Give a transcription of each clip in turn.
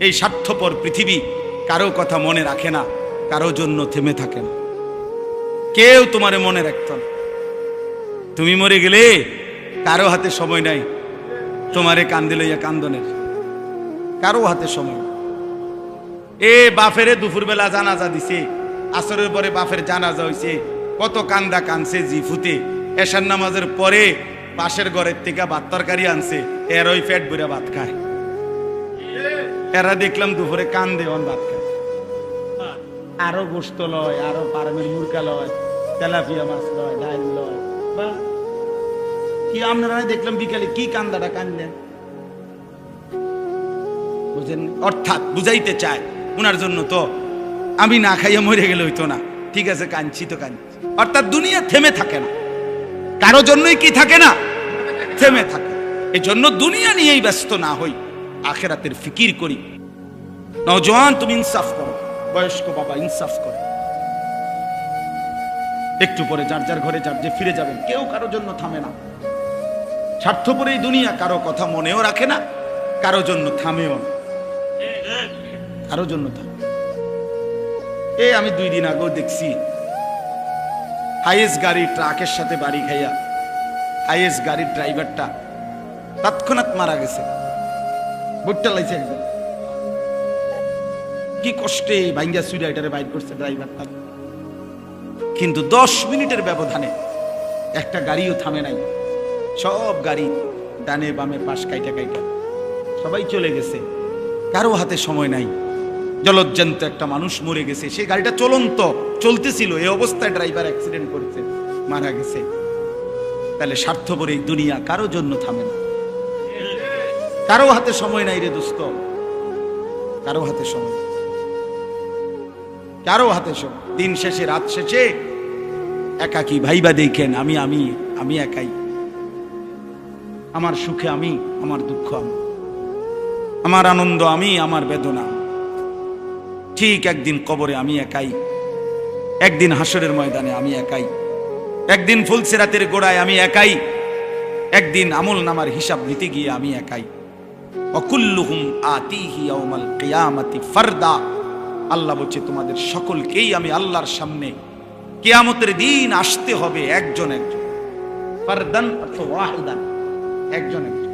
এই স্বার্থপর পৃথিবী কারো কথা মনে রাখে না, কারো জন্য থেমে থাকে না। কেউ তোমারে মনে রাখত না। তুমি মরে গেলে কারো হাতে সময় নাই তোমারে কান্দে লইয়া কান্দনের, কারো হাতে সময়। এ বাফেরে দুপুরবেলা জানাজা দিছে, আসরের পরে বাফের জানাজা হইছে, কত কান্দা কানছে জিফুতে। এশার নামাজের পরে পাশের ঘরের থেকে ভাত তরকারি আনছে, এর ওই পেট ভরে ভাত খায়। এরা দেখলাম দুপুরে কান্দে অন ভাত খায়। আরো গোস্ত লয়, আরো পারমের মুরগা লয়, তেলাপিয়া মাছ লয়, ডাল লয়। বা কি আপনারা দেখলাম বিকালে কি কান্দাটা কান্দেন, বুঝেন? অর্থাৎ বুঝাইতে চায় উনার জন্য তো আমি না খাইয়া মরে গেলে হইতো না, ঠিক আছে কাঁদছি তো কাঁদছি। অর্থাৎ দুনিয়া থেমে থাকে না, কারো জন্যই কি থাকে না, থেমে থাকে। এই জন্য দুনিয়া নিয়েই ব্যস্ত না হই, আখেরাতের ফিকির করি। নওজোয়ান তুমি ইনসাফ করো, বয়স্ক বাবা ইনসাফ করো। একটু পরে যার যার ঘরে যার যে ফিরে যাবেন, কেউ কারো জন্য থামে না। স্বার্থপর এই দুনিয়া কারো কথা মনেও রাখে না, কারো জন্য থামেও না, কারো জন্য থামে। এই আমি 2 দিন আগেও দেখছি হাইয়েস্ট গাড়ি ট্রাকের সাথে বাড়ি খাইয়া হাইয়েস্ট গাড়ির ড্রাইভারটা তৎক্ষণাৎ মারা গেছে। বুটটা লাইছে একদম, কি কষ্টে ভাঙ্গা সুইরা এটারে বাইর করছে ড্রাইভারটা। কিন্তু 10 মিনিটের ব্যবধানে একটা গাড়িও থামে নাই, সব গাড়ি ডানে বামে পাশ কাইটা কাইটা সবাই চলে গেছে, কারো হাতে সময় নাই। জলজ্জান্ত একটা মানুষ মরে গেছে, সেই গাড়িটা চলন্ত চলতেছিল, এই অবস্থায় ড্রাইভার অ্যাক্সিডেন্ট করেছে, মারা গেছে। তাহলে স্বার্থপর এই দুনিয়া কারো জন্য থামে না, কারো হাতে সময় নাই রে দোস্ত, কারো হাতে সময়, কারো হাতে সময়। দিন শেষে রাত শেষে একাকী ভাইবা দেখেন, আমি আমি আমি একাই, আমার সুখে আমি, আমার দুঃখ আমি, আমার আনন্দ আমি, আমার বেদনা। ঠিক একদিন কবরে আমি একাই, একদিন হাসরের ময়দানে আমি একাই, একদিন ফুলসিরাতের গোড়ায় আমি একাই, একদিন আমল নামার হিসাব নিতে গিয়ে আমি একাই। ওয়াকুল্লুহুম আতিহি ইয়াউমাল কিয়ামাতি ফারদা। আল্লাহ বলছে তোমাদের সকলকেই আমি আল্লাহর সামনে কিয়ামতের দিন আসতে হবে একজন একজন, ফারদান অথবা ওয়াহিদান, একজন একজন,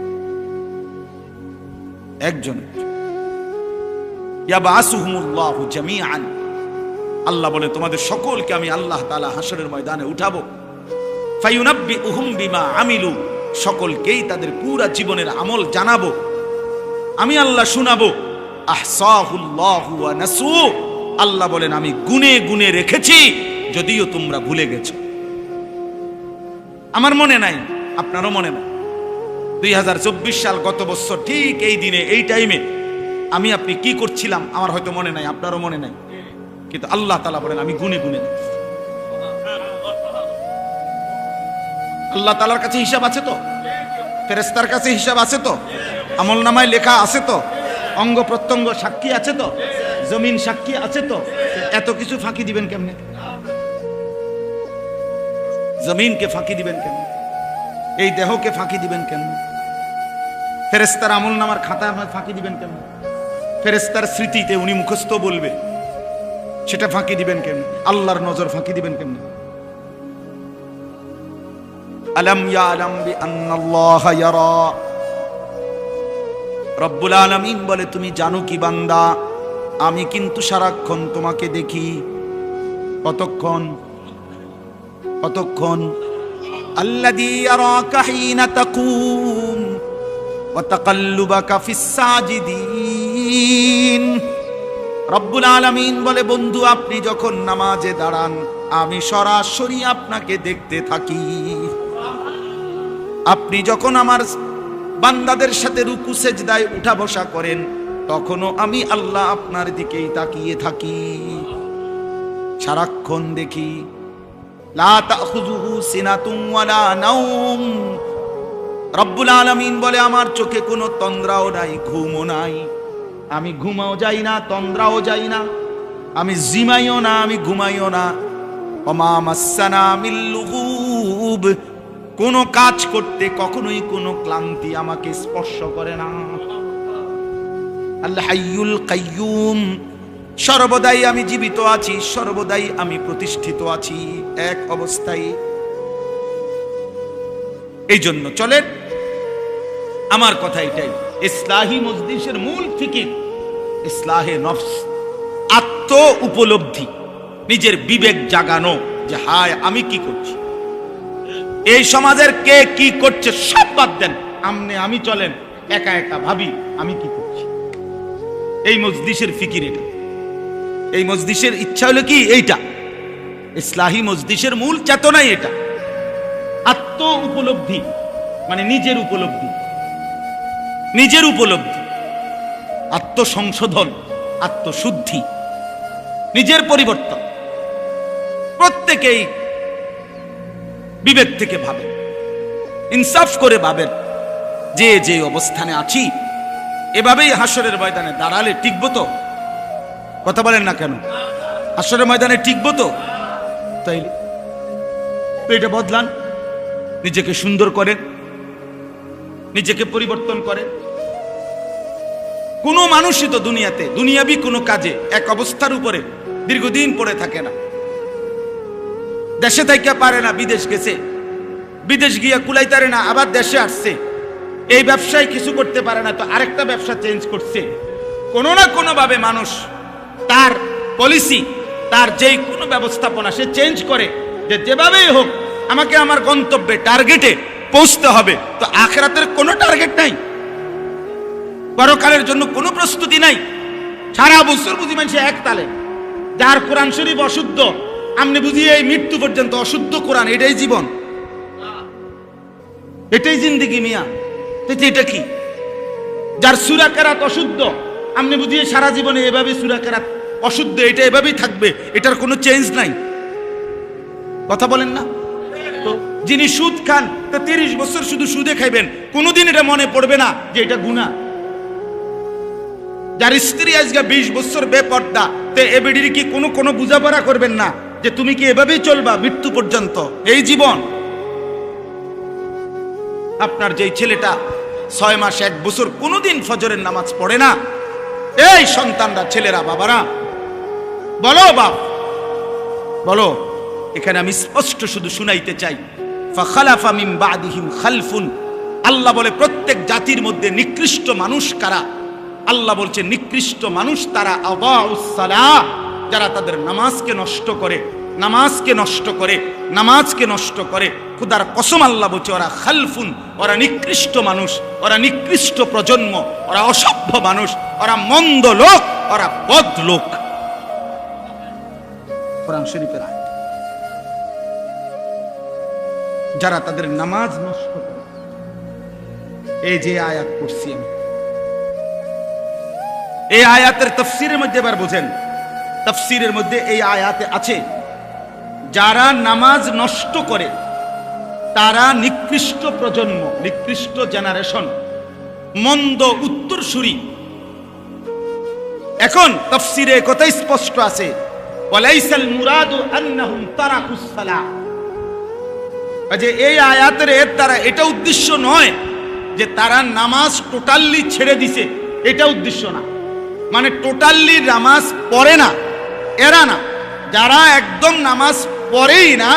একজন একজন। ইয়াবাসুহুমুল্লাহু জামিআন। আল্লাহ বলে তোমাদের সকলকে আমি আল্লাহ তাআলা হাসরের ময়দানে উঠাবো। ফায়ুনাব্বিউহুম বিমা আমিলু। সকলকেই তাদের পুরা জীবনের আমল জানাবো, আমি আল্লাহ শুনাবো। আহসাহুল্লাহু ওয়া নাসু। আল্লাহ বলেন আমি গুনে গুনে রেখেছি, যদিও তোমরা ভুলে গেছো। আমার মনে নাই, আপনারও মনে নাই। 2024 সাল গত বছর ঠিক এই দিনে এই টাইমে আমি আপনি কি করছিলাম আমার হয়তো মনে নাই, আপনারও মনে নাই, কিন্তু আল্লাহ তাআলা বলেন আমি গুনে গুনে রেখেছি। আল্লাহ তাআলার কাছে হিসাব আছে তো, ফেরেশতার কাছে হিসাব আছে তো, আমলনামায় লেখা আছে তো, অঙ্গ প্রত্যঙ্গ সাক্ষী আছে তো, জমিন সাক্ষী আছে তো। এত কিছু ফাঁকি দিবেন কেমনে? জমিনকে ফাঁকি দিবেন কেমনে? এই দেহকে ফাঁকি দিবেন কেমনে? ফেরেশতার আমলনামার খাতা ফাঁকি দিবেন কেমনে? ফেরেশতার স্মৃতিতে উনি মুখস্থ বলবে, সেটা ফাঁকি দিবেন কেমনে? আল্লাহর নজর ফাঁকি দিবেন কেমনে? আলাম ইয়ালাম বিআন্নাল্লাহা ইয়ারা। রব্বুল আলামিন বলে তুমি জানো কি বান্দা, আমি কিন্তু সারাক্ষণ তোমাকে দেখি। কতক্ষণ? কতক্ষণ? আল্লাযী ইয়ারাকা হিনা তাকুম ওয়া তাকাল্লুবাকা ফিস সাজিদিন। রব্বুল আলামিন বলে বন্ধু আপনি যখন নামাজে দাঁড়ান আমি সরাসরি আপনাকে দেখতে থাকি। আপনি যখন আমার বান্দাদের সাথে রুকু সেজদায় উঠা বসা করেন তখনও আমি আল্লাহ আপনার দিকেই তাকিয়ে থাকি, সারাক্ষণ দেখি। লা তাখুযুহু সিনাতুন ওয়ালা নাওম। রব্বুল আলামিন বলে আমার চোখে কোনো তন্দ্রাও নাই, ঘুমও নাই। আমি ঘুমাও যাই না, তন্দ্রাও যাই না, আমি জিমাইও না, আমি ঘুমাইও না। ওমা মাসসানা মিল লুগুব। কোনো কাজ করতে কখনোই কোনো ক্লান্তি আমাকে স্পর্শ করে না। আল হাইয়ুল কাইয়ুম, সর্বদাই আমি জীবিত আছি, সর্বদাই আমি প্রতিষ্ঠিত আছি এক অবস্থায়। এই জন্য চলেন, আমার কথা এটাই, ইসলাহি মজলিসের মূল ফিকির ইসলাহে নফস, আত্ম উপলব্ধি, নিজের বিবেক জাগানো যে হায় আমি কি করছি, এই সমাজের কে কি করছে সব বাদ দেন, আমি চলেন একা একা ভাবি আমি কি করছি। এই মজলিসের ফিকির এটা, এই মজলিসের ইচ্ছা হলো কি এইটা, ইসলাহি মজলিসের মূল চেতনাই এটা, আত্ম উপলব্ধি, মানে নিজের উপলব্ধি, নিজের উপলব্ধি, আত্মসংশোধন, আত্মশুদ্ধি, নিজের পরিবর্তন। প্রত্যেকেই বিবেক থেকে ভাবেন, ইনসাফ করে ভাবেন, যে যে অবস্থানে আছি এভাবেই হাসরের ময়দানে দাঁড়ালে টিকবো তো? কথা বলেন না কেন? হাসরের ময়দানে টিকবো তো? তাইলে এটা বদলান, নিজেকে সুন্দর করেন, নিজেকে পরিবর্তন করেন। কোনো মানুষই তো দুনিয়াতে দুনিয়াবি কোনো কাজে এক অবস্থার উপরে দীর্ঘদিন পড়ে থাকে না। দেশে থাইকা পারে না, বিদেশ গেছে, বিদেশ গিয়া কুলাইতারে না, আবার দেশে আসছে, এই ব্যবসায় কিছু করতে পারে না তো আরেকটা ব্যবসা চেঞ্জ করছে। কোনো না কোনো ভাবে মানুষ তার পলিসি, তার যেই কোনো ব্যবস্থাপনা সে চেঞ্জ করে, যে যেভাবেই হোক আমাকে আমার গন্তব্যে টার্গেটে পৌঁছতে হবে। তো আখিরাতের কোনো টার্গেট নাই, পরকালের জন্য কোনো প্রস্তুতি নাই। সারা বছর বুঝি মানুষ এক তালে, যার কোরআন শরীফ অশুদ্ধ, আমনে বুঝি এই মৃত্যু পর্যন্ত অশুদ্ধ কোরআন, এটাই জীবন, এটাই জিন্দেগি মিয়া। এটা কি? যার সূরা কেরাত অশুদ্ধ, আমনে বুঝিয়ে সারা জীবনে এভাবে সূরা কেরাত অশুদ্ধ, এটা এভাবেই থাকবে, এটার কোনো চেঞ্জ নাই। কথা বলেন না তো? যিনি সুদ খান, তো 30 বছর শুধু সুদে খাইবেন, কোনোদিন এটা মনে পড়বে না যে এটা গুনাহ। যার স্ত্রী আজকে 20 বছর বেপর্দা, তে এবেডির কি কোনো বুঝাপড়া করবেন না যে তুমি কি এভাবেই চলবা মৃত্যু পর্যন্ত, এই জীবন? আপনার যেই ছেলেটা 6 মাস 1 বছর কোনোদিন ফজরের নামাজ পড়ে না, এই সন্তানরা, ছেলেরা, বাবারা বলো, বাপ বলো, এখানে আমি স্পষ্ট শুধু শুনাইতে চাই, ফাখালাফা মিন বাদিহিম খালফুন, আল্লাহ বলে প্রত্যেক জাতির মধ্যে নিকৃষ্ট মানুষ কারা? আল্লাহ বলছে নিকৃষ্ট মানুষ তারা আদাউস সালাহ, যারা তাদের নামাজকে নষ্ট করে, নামাজকে নষ্ট করে, নামাজকে নষ্ট করে। খুদার কসম আল্লাহ বলছে ওরা খালফুন, ওরা নিকৃষ্ট মানুষ, ওরা নিকৃষ্ট প্রজন্ম, ওরা অসভ্য মানুষ, ওরা মন্দ লোক, ওরা বদ লোক। কোরআন শরীফের আয়াত। যারা তাদের নামাজ নষ্ট করে, এই যে আয়াত পড়ছি আমি, এই আয়াতের তাফসীরের মধ্যে এবার বুঝেন, তাফসীরের মধ্যে এই আয়াতে আছে যারা নামাজ নষ্ট করে তারা নিকৃষ্ট প্রজন্ম, নিকৃষ্ট জেনারেশন, মন্দ উত্তরসূরি। এখন তাফসীরে কথা স্পষ্ট আছে, ওয়ালাইসাল মুরাদু আন্নাহুম তারাকুস সালাহ, যে এই আয়াতের এর দ্বারা এটা উদ্দেশ্য নয় যে তারা নামাজ টোটালি ছেড়ে দিছে, এটা উদ্দেশ্য না। মানে টোটালি নামাজ পড়ে না এরা না, যারা একদম নামাজ পড়েই না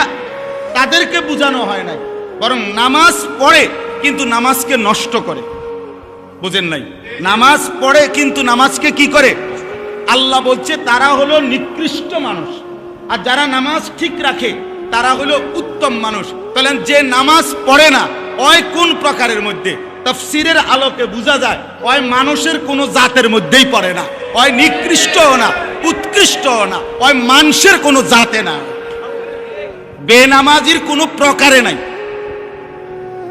তাদেরকে বোঝানো হয় নাই, বরং নামাজ পড়ে কিন্তু নামাজকে নষ্ট করে। বুঝেন নাই? নামাজ পড়ে কিন্তু নামাজকে কি করে? আল্লাহ বলছে তারা হলো নিকৃষ্ট মানুষ, আর যারা নামাজ ঠিক রাখে তারা হলো উত্তম মানুষ। তাহলে যে নামাজ পড়ে না ওই কোন প্রকারের মধ্যে? তাফসীরের আলোকে বোঝা যায় ওই মানুষের কোনো জাতের মধ্যেই পড়ে না, ওই নিকৃষ্টও না, উৎকৃষ্টও না, ওই মানুষের কোনো জাতে না, বেনামাজির কোনো প্রকারে নাই,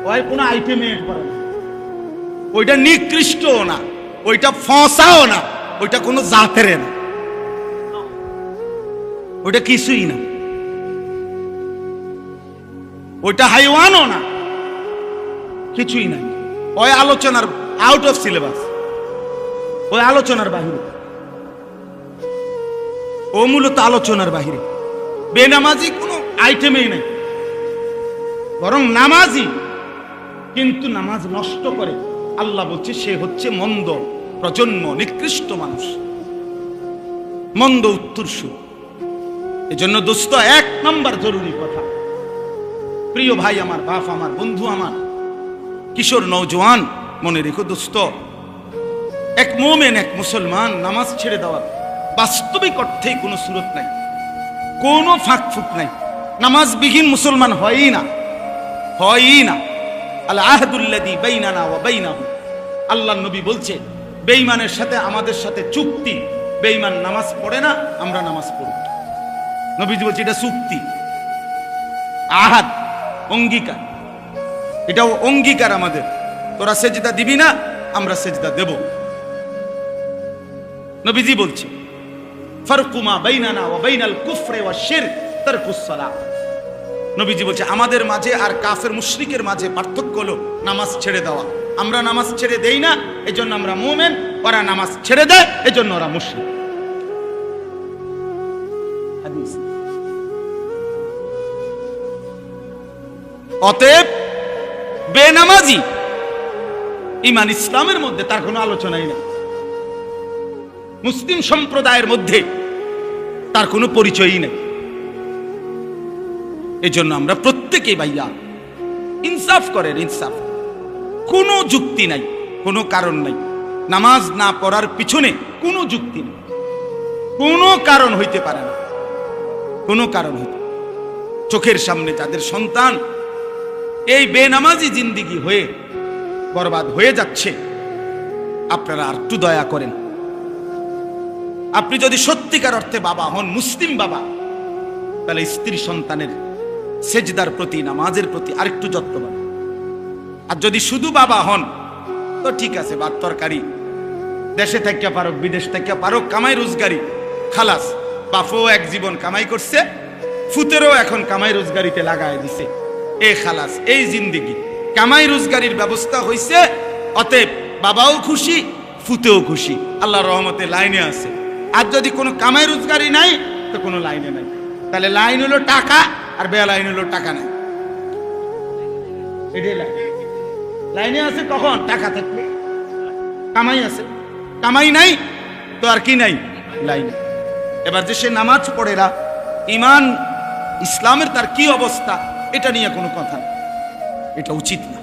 ওই কোনো আইটেমে পড়ে না, ওইটা নিকৃষ্টও না, ওইটা ফসাও না, ওইটা কোনো জাতের না, ওইটা কিছুই না, ওইটা হাইওয়ানও না, কিছুই নাই। ওই আলোচনার আউট অফ সিলেবাস, ওই আলোচনার বাহিরে, ও মূলত আলোচনার বাহিরে। বেনামাজি কোনো আইটেমেই নাই, বরং নামাজি কিন্তু নামাজ নষ্ট করে। আল্লাহ বলছে সে হচ্ছে মন্দ, প্রজন্ম, নিকৃষ্ট মানুষ, মন্দ উত্তরসূরি। এজন্য দোস্ত, 1 নম্বর জরুরি কথা, প্রিয় ভাই আমার, বাপ আমার, বন্ধু আমার, কিশোর নওজোয়ান, মনে রেখো দোস্ত, এক মোমেন, এক মুসলমান নামাজ ছেড়ে দেওয়ার বাস্তবিক অর্থেই কোনো সুরত নাই, কোনো ফাঁক ফুক নাই। নামাজবিহীন মুসলমান হয়ই না, হয়ই না। আল আহদুল্লাযী বাইনানা ওয়া বাইনাহুম, আল্লাহর নবী বলছে, বেঈমানের সাথে আমাদের সাথে চুক্তি, বেঈমান নামাজ পড়ে না, আমরা নামাজ পড়ব। নবীজি বলছে এটা চুক্তি, আহাদ, অঙ্গীকার, এটাও অঙ্গীকার আমাদের। তোরা সেজদা দিবি না, আমরা সেজদা দেব। নবীজি বলছে, ফারকু মা বাইনানা ওয়া বাইনাল কুফরি ওয়াশ শিরক তারকুস সালাহ। নবীজি বলছে আমাদের মাঝে আর কাফের মুশরিকের মাঝে পার্থক্য হলো নামাজ ছেড়ে দেওয়া। আমরা নামাজ ছেড়ে দেই না, এজন্য আমরা মুমিন, ওরা নামাজ ছেড়ে দেয়, এজন্য ওরা মুশরিক। হাদিস। অতএব বেনামাজি ঈমান ইসলামের মধ্যে তার কোনো আলোচনাই নেই, মুসলিম সম্প্রদায়ের মধ্যে তার কোনো পরিচয়ই নেই। এজন্য আমরা প্রত্যেকেই ভাইয়া ইনসাফ করেন, ইনসাফ। কোনো যুক্তি নাই, কোনো কারণ নাই, নামাজ না পড়ার পিছনে কোনো যুক্তি নেই, কোনো কারণ হইতে পারে না, কোনো কারণ হইতে। চোখের সামনে যাদের সন্তান এই বেনামাজি জিন্দিগি হয়ে বরবাদ হয়ে যাচ্ছে, আপনারা আর একটু দয়া করেন। আপনি যদি সত্যিকার অর্থে বাবা হন, মুসলিম বাবা, তাহলে স্ত্রী সন্তানের সেজদার প্রতি, নামাজের প্রতি আরেকটু যত্নবান। আর যদি শুধু বাবা হন তো ঠিক আছে, ভাত তরকারি দেশে থাকিয়া পারো, বিদেশ থাকিয়া পারো, কামাই রোজগারি, খালাস। বাপও এক জীবন কামাই করছে, ফুতেরও এখন কামাই রোজগারিতে লাগায় দিছে, এ খালাস, এই জিন্দিগি কামাই রোজগারির ব্যবস্থা হইছে। অতএব বাবাও খুশি, ফুতেও খুশি, আল্লাহর রহমতে লাইনে আছে। আর যদি কোনো কামাই রোজগারি নাই তো কোনো লাইনে নাই, তাহলে লাইন হলো টাকা, আর বেলাইন হলো টাকা নাই। এটাই লাইন। লাইনে আছে কখন? টাকা থাকলে। কামাই আছে, কামাই নাই তো আর কি নাই? লাইন। এবার যে সে নামাজ পড়ে না, ঈমান ইসলামের তার কি অবস্থা, এটা নিয়ে কোনো কথা না, এটা উচিত না,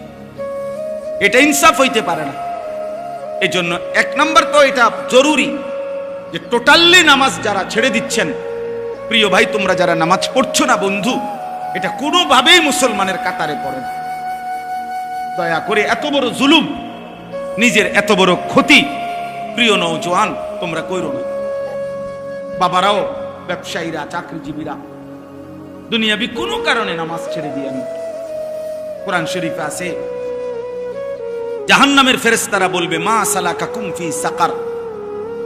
এটা ইনসাফ হইতে পারে না। এই জন্য 1 নম্বর তো এটা জরুরি যে টোটালি নামাজ যারা ছেড়ে দিচ্ছেন, প্রিয় ভাই, তোমরা যারা নামাজ পড়ছো না বন্ধু, এটা কোনোভাবেই মুসলমানের কাতারে পড়ে না। দয়া করে এত বড় জুলুম, নিজের এত বড় ক্ষতি, প্রিয় নওজোয়ান, তোমরা কইরো না। বাবারাও, ব্যবসায়ীরা, চাকরিজীবীরা দুনিয়াবি কোনো কারণে নামাজ ছেড়ে দিয়ে না। কোরআন শরীফে আছে, জাহান্নামের ফেরেশতারা বলবে, মা সালাকাকুম ফি সাকার।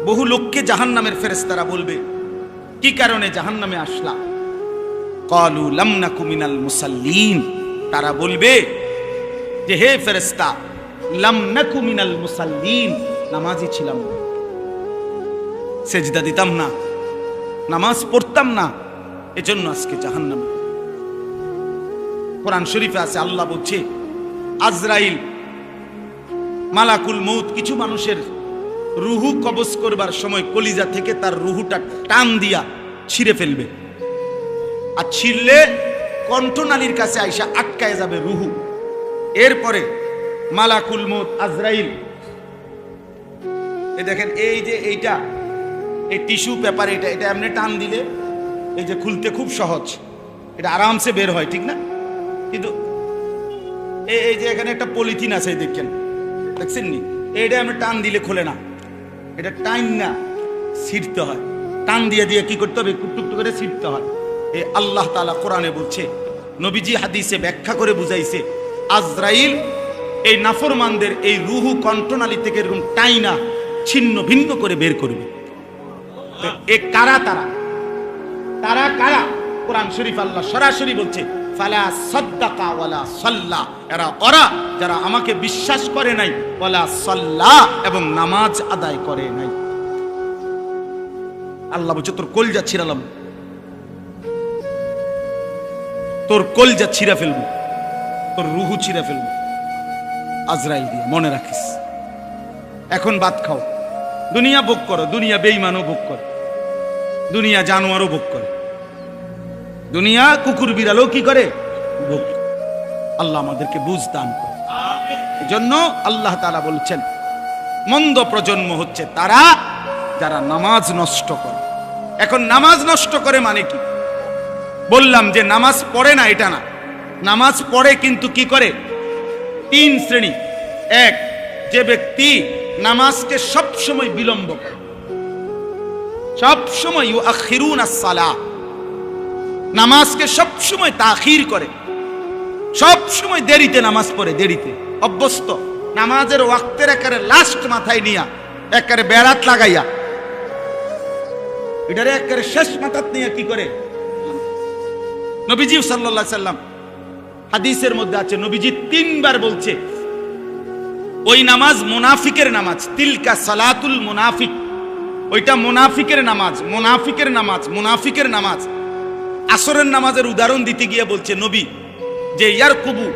বহু লোককে জাহান্নামের ফেরেশতারা বলবে, কি কারণে জাহান্নামে আসলা? ক্বালু লাম নাকু মিনাল মুসাল্লিন। তারা বলবে যে হে ফেরেশতা, লাম নাকু মিনাল মুসাল্লিন, নামাজি ছিলাম না, সেজদা দিতাম না, নামাজ পড়তাম না, এজন্য আজকে জাহান্নামে। কোরআন শরীফে আছে, আল্লাহ বলছে, আজরাইল মালাকুল মউত কিছু মানুষের রুহু কবজ করবার সময় কলিজা থেকে তার রুহুটা টান দিয়া ছিঁড়ে ফেলবে, আর ছিঁড়লে কণ্ঠনালীর কাছে আইসা আটকায় যাবে রুহু। এরপরে মালাকুল মউত আজরাইল, এই দেখেন, এই যে এইটা, এই টিস্যু পেপার, এটা এটা এমনি টান দিলে এই যে খুলতে খুব সহজ, এটা আরামসে বের হয়, ঠিক না? কিন্তু এই যে এখানে একটা পলিথিন আছে, দেখেন, দেখছেন নি, এইটা এমনি টান দিলে খোলে না, এটা টাইম না, ছিঁড়তে হয়, টান দিয়ে দিয়ে কি করতে হবে, টুকটুক করে ছিঁড়তে হয়। এই আল্লাহ তাআলা কোরআনে বলছে, নবীজি হাদিসে ব্যাখ্যা করে বুঝাইছে, আজরাইল এই নাফরমানদের এই রুহু কণ্ঠনালী থেকে এরকম টাইনা ছিন্ন ভিন্ন করে বের করবে। এ কারা? তারা কারা? কোরআন শরীফ আল্লাহ সরাসরি বলছে, ফালা সাদ্দাকা ওয়ালা সাল্লা, এরা ওরা যারা আমাকে বিশ্বাস করে নাই, ওয়ালা সাল্লা, এবং নামাজ আদায় করে নাই। আল্লাহ বলছে, তোর কলজা ছিঁড়ালাম, তোর কলজা ছিঁড়া ফেলবো, তোর রুহু ছিঁড়া ফেলবো আজরাইল দিয়ে, মনে রাখিস। এখন ভাত খাও, দুনিয়া ভোগ করো, দুনিয়া বেঈমানও ভোগ করে, দুনিয়া জানোয়ারও ভোগ করে, দুনিয়া কুকুর বিড়ালও কি করে, ভোগ করে। আল্লাহ আমাদেরকে বুঝ দান করে। এজন্য আল্লাহ তাআলা বলছেন মন্দ প্রজন্ম হচ্ছে তারা যারা নামাজ নষ্ট করে। এখন নামাজ নষ্ট করে মানে কি? বললাম যে নামাজ পড়ে না এটা না, নামাজ পড়ে কিন্তু কি করে? তিন শ্রেণী। এক, যে ব্যক্তি নামাজকে সব সময় বিলম্ব করে, সব সময় ইউআখিরুনাস সালাহ, নামাজকে সব সময় তাখির করে, সব সময় দেরিতে নামাজ পড়ে, দেরিতে অভ্যস্ত, নামাজের ওয়াক্তের একেবারে লাস্ট মাথায় নিয়া একেবারে বেড়াত লাগাইয়া এটারে একেবারে শেষ মাথাত নিয়ে কি করে? নবীজি সাল্লাল্লাহু আলাইহি সাল্লাম হাদিসের মধ্যে আছে, নবীজি তিনবার বলছে ওই নামাজ মুনাফিকের নামাজ, তিলকা সালাতুল মুনাফিক, ওইটা মুনাফিকের নামাজ, মুনাফিকের নামাজ, মুনাফিকের নামাজ। আসরের নামাজের উদাহরণ দিতে গিয়ে বলছে নবী যে ইয়ারকুবু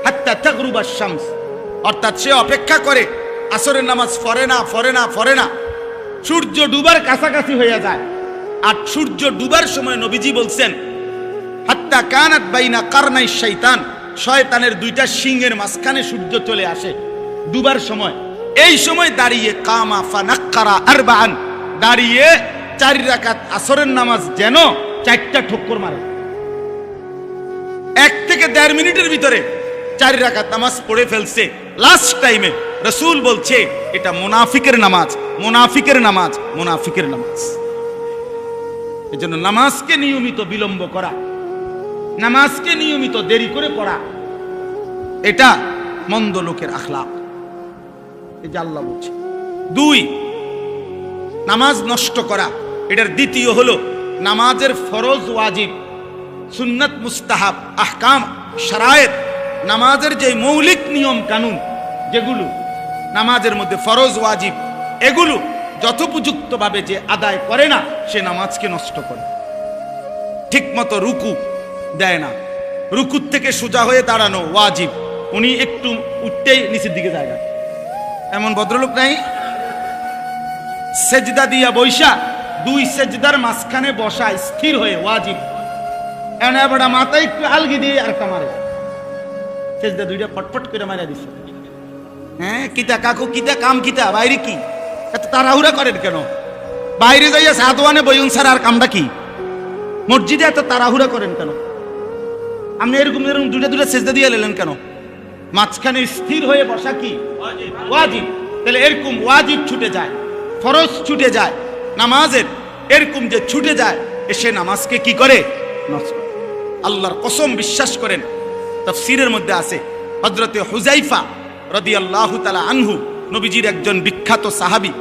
হাত্তা তাগরুবাশ শামস, অর্থাৎ সে অপেক্ষা করে, আসরের নামাজ পড়ে না, পড়ে না, পড়ে না, সূর্য ডুবার কাছাকাছি হয়ে যায়। আর সূর্য ডুবার সময় নবীজি বলছেন হাত্তা কানাত বাইনা কারনাই শয়তান, শয়তানের দুইটা শিংয়ের মাঝখানে সূর্য চলে আসে ডুবার সময়। এই সময় দাঁড়িয়ে কামা ফানাক্কারা আরবাআন, দাঁড়িয়ে 4 রাকাত আসরের নামাজ যেন 4টা ঠক্কর মারে। 1 থেকে 1.5 মিনিটের ভিতরে 4 রাকাত নামাজ পড়ে ফেলছে লাস্ট টাইমে। রাসূল বলছে এটা মুনাফিকের নামাজ, মুনাফিকের নামাজ, মুনাফিকের নামাজ। এজন্য নামাজকে নিয়মিত বিলম্ব করা, নামাজকে নিয়মিত দেরি করে পড়া, এটা মন্দ লোকের আখলাক। এই যে আল্লাহ বলছে। 2, নামাজ নষ্ট করা, এটার দ্বিতীয় হলো নামাজের ফরজ ওয়াজিব, সুন্নাত মুস্তাহাব, আহকাম শারায়েত, নামাজের যে মৌলিক নিয়ম কানুন যেগুলো নামাজের মধ্যে ফরজ ওয়াজিব, এগুলো যথোপযুক্তভাবে যে আদায় করে না সে নামাজকে নষ্ট করে। ঠিক মতো রুকু দেয় না, রুকুর থেকে সোজা হয়ে দাঁড়ানো ওয়াজিব, উনি একটু উঠতেই নিচের দিকে যায় না, এমন ভদ্রলোক নাই। সেজদা দিয়া বৈশা 2 সেজদার মাঝখানে বসা স্থির হয়ে ওয়াজিব, এনে বড় মাথায় একটু আলগি দিয়ে আর কামারে সেজদা 2টা ফটফট করে মারা দিছে। হ্যাঁ কিতা কাকু, কিতা কাম, কিতা বাইরে কি এত তাড়াহুড়া করেন কেন? বাইরে যাইয়া সাদওয়ানে বইউন স্যার, আর কামটা কি? মসজিদে এত তাড়াহুড়া করেন কেন? আপনি এরকম এরকম 2টা সেজদা দিয়ে নিলেন কেন? মাঝখানে স্থির হয়ে বসা কি ওয়াজিব? তাহলে এরকম ওয়াজিব ছুটে যায়, ফরজ ছুটে যায় নামাজের, এরকম যে ছুটে যায় এসে নামাজকে কি করে? নষ্ট। আল্লাহর কসম বিশ্বাস করেন, তাফসীরের মধ্যে আছে হযরতে হুযায়ফা রাদিয়াল্লাহু তাআলা আনহু, নবীজির একজন বিখ্যাত সাহাবী,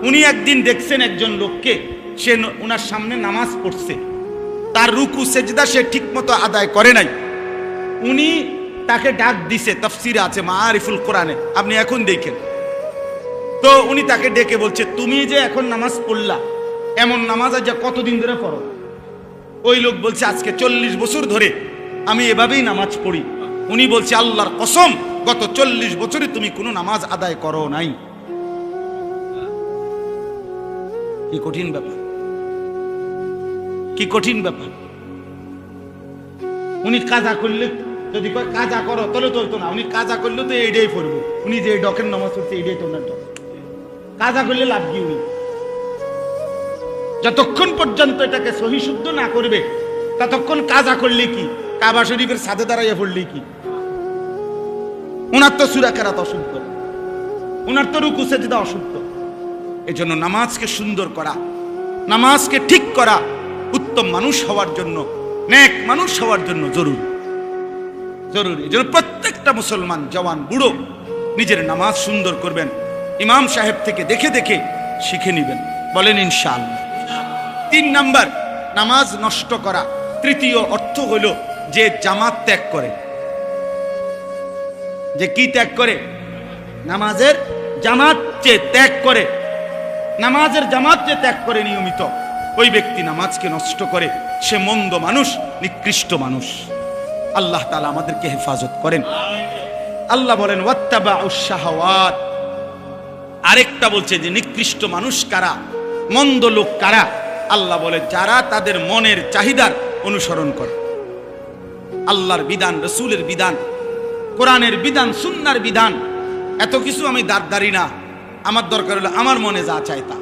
উনি একদিন দেখছেন একজন লোককে, সে ওনার সামনে নামাজ পড়ছে, তার রুকু সেজদা সে ঠিকমতো আদায় করে নাই। উনি তাকে ডাক দিছে, তাফসীরে আছে মাআরিফুল কোরআনে, আপনি এখন দেখেন। তো উনি তাকে ডেকে বলছে তুমি যে এখন নামাজ পড়লা, এমন নামাজ আজ কতদিন ধরে পড়ো? ওই লোক বলছে আজকে 40 বছর ধরে আমি এভাবেই নামাজ পড়ি। উনি বলছে আল্লাহর কসম গত 40 বছরে তুমি কোনো নামাজ আদায় করো নাই। কি কঠিন ব্যাপার, কি কঠিন ব্যাপার। উনি কাজা করলে, যদি কাজা করো তাহলে তো হইতো না, উনি কাজা করলে তো এইটাই পড়বো। উনি যে ডকের নামাজ পড়ছে এইটাই তো ওনার ডক, কাজা করলে লাভ কি? উনি যতক্ষণ পর্যন্ত এটাকে সহি শুদ্ধ না করবে ততক্ষণ কাজা করলে কি, কাবা শরীফের সাথে দাঁড়াইয়া পড়লে কি? উনার তো সূরা কেরাত অশুদ্ধ, উনার তো রুকু সেজদা অশুদ্ধ। এজন্য নামাজকে সুন্দর করা, নামাজকে ঠিক করা উত্তম মানুষ হওয়ার জন্য, নেক মানুষ হওয়ার জন্য জরুরি, জরুরি। এজন্য প্রত্যেকটা মুসলমান জওয়ান বুড়ো নিজের নামাজ সুন্দর করবেন, ইমাম সাহেব থেকে দেখে দেখে শিখে নেবেন, বলেন ইনশাআল্লাহ। 3 নাম্বার, নামাজ নষ্ট করা তৃতীয় অর্থ হলো যে জামাত ত্যাগ করে। যে কি ত্যাগ করে? নামাজের জামাত যে ত্যাগ করে, নামাজের জামাত যে ত্যাগ করে নিয়মিত, ওই ব্যক্তি নামাজকে নষ্ট করে, সে মন্দ মানুষ, নিকৃষ্ট মানুষ। আল্লাহ তাআলা আমাদেরকে হেফাজত করেন। আল্লাহ বলেন ওয়াত্তাবাউশ শাহাওয়াত, আরেকটা বলছে যে নিকৃষ্ট মানুষ কারা, মন্দ লোক কারা? আল্লাহ বলে যারা তাদের মনের চাহিদার অনুসরণ করে। আল্লাহর বিধান, রসুলের বিধান, কোরআনের বিধান, সুন্নাহর বিধান, এত কিছু আমি দাঁড়ি না। আমার দরকার হলো আমার মনে যা চায় তা।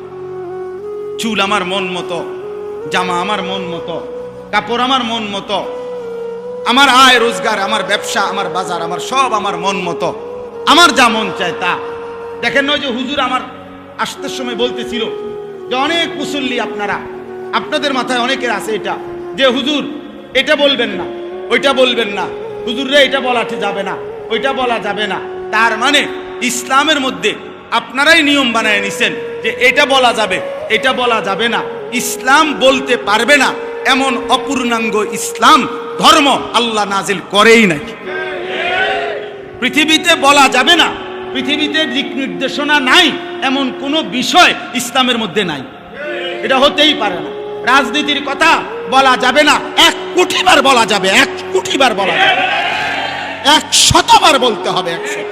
চুল আমার মন মতো, জামা আমার মন মতো, কাপড় আমার মন মতো, আমার আয় রোজগার, আমার ব্যবসা, আমার বাজার, আমার সব আমার মন মতো, আমার যা মন চায় তা। দেখেন নয় যে হুজুর আমার আসতে সময় বলতেছিল যে অনেক মুসল্লি আপনারা, আপনাদের মাথায় অনেকের আছে এটা যে হুজুর এটা বলবেন না, ওইটা বলবেন না, হুজুর রে এটা বলা যাবে না, ওইটা বলা যাবে না। তার মানে ইসলামের মধ্যে আপনারাই নিয়ম বানায় নিছেন যে এটা বলা যাবে, এটা বলা যাবে না। ইসলাম বলতে পারবে না এমন অপূর্ণাঙ্গ ইসলাম ধর্ম আল্লাহ নাজিল করেই নাই। পৃথিবীতে বলা যাবে না, পৃথিবীতে দিক নির্দেশনা নাই এমন কোন বিষয় ইসলামের মধ্যে নাই। এটা হতেই পারে না। রাজনীতির কথা বলা যাবে না, 1 কোটি বার বলা যাবে, 1 কোটি বার বলা যাবে, 100 বার বলতে হবে। 100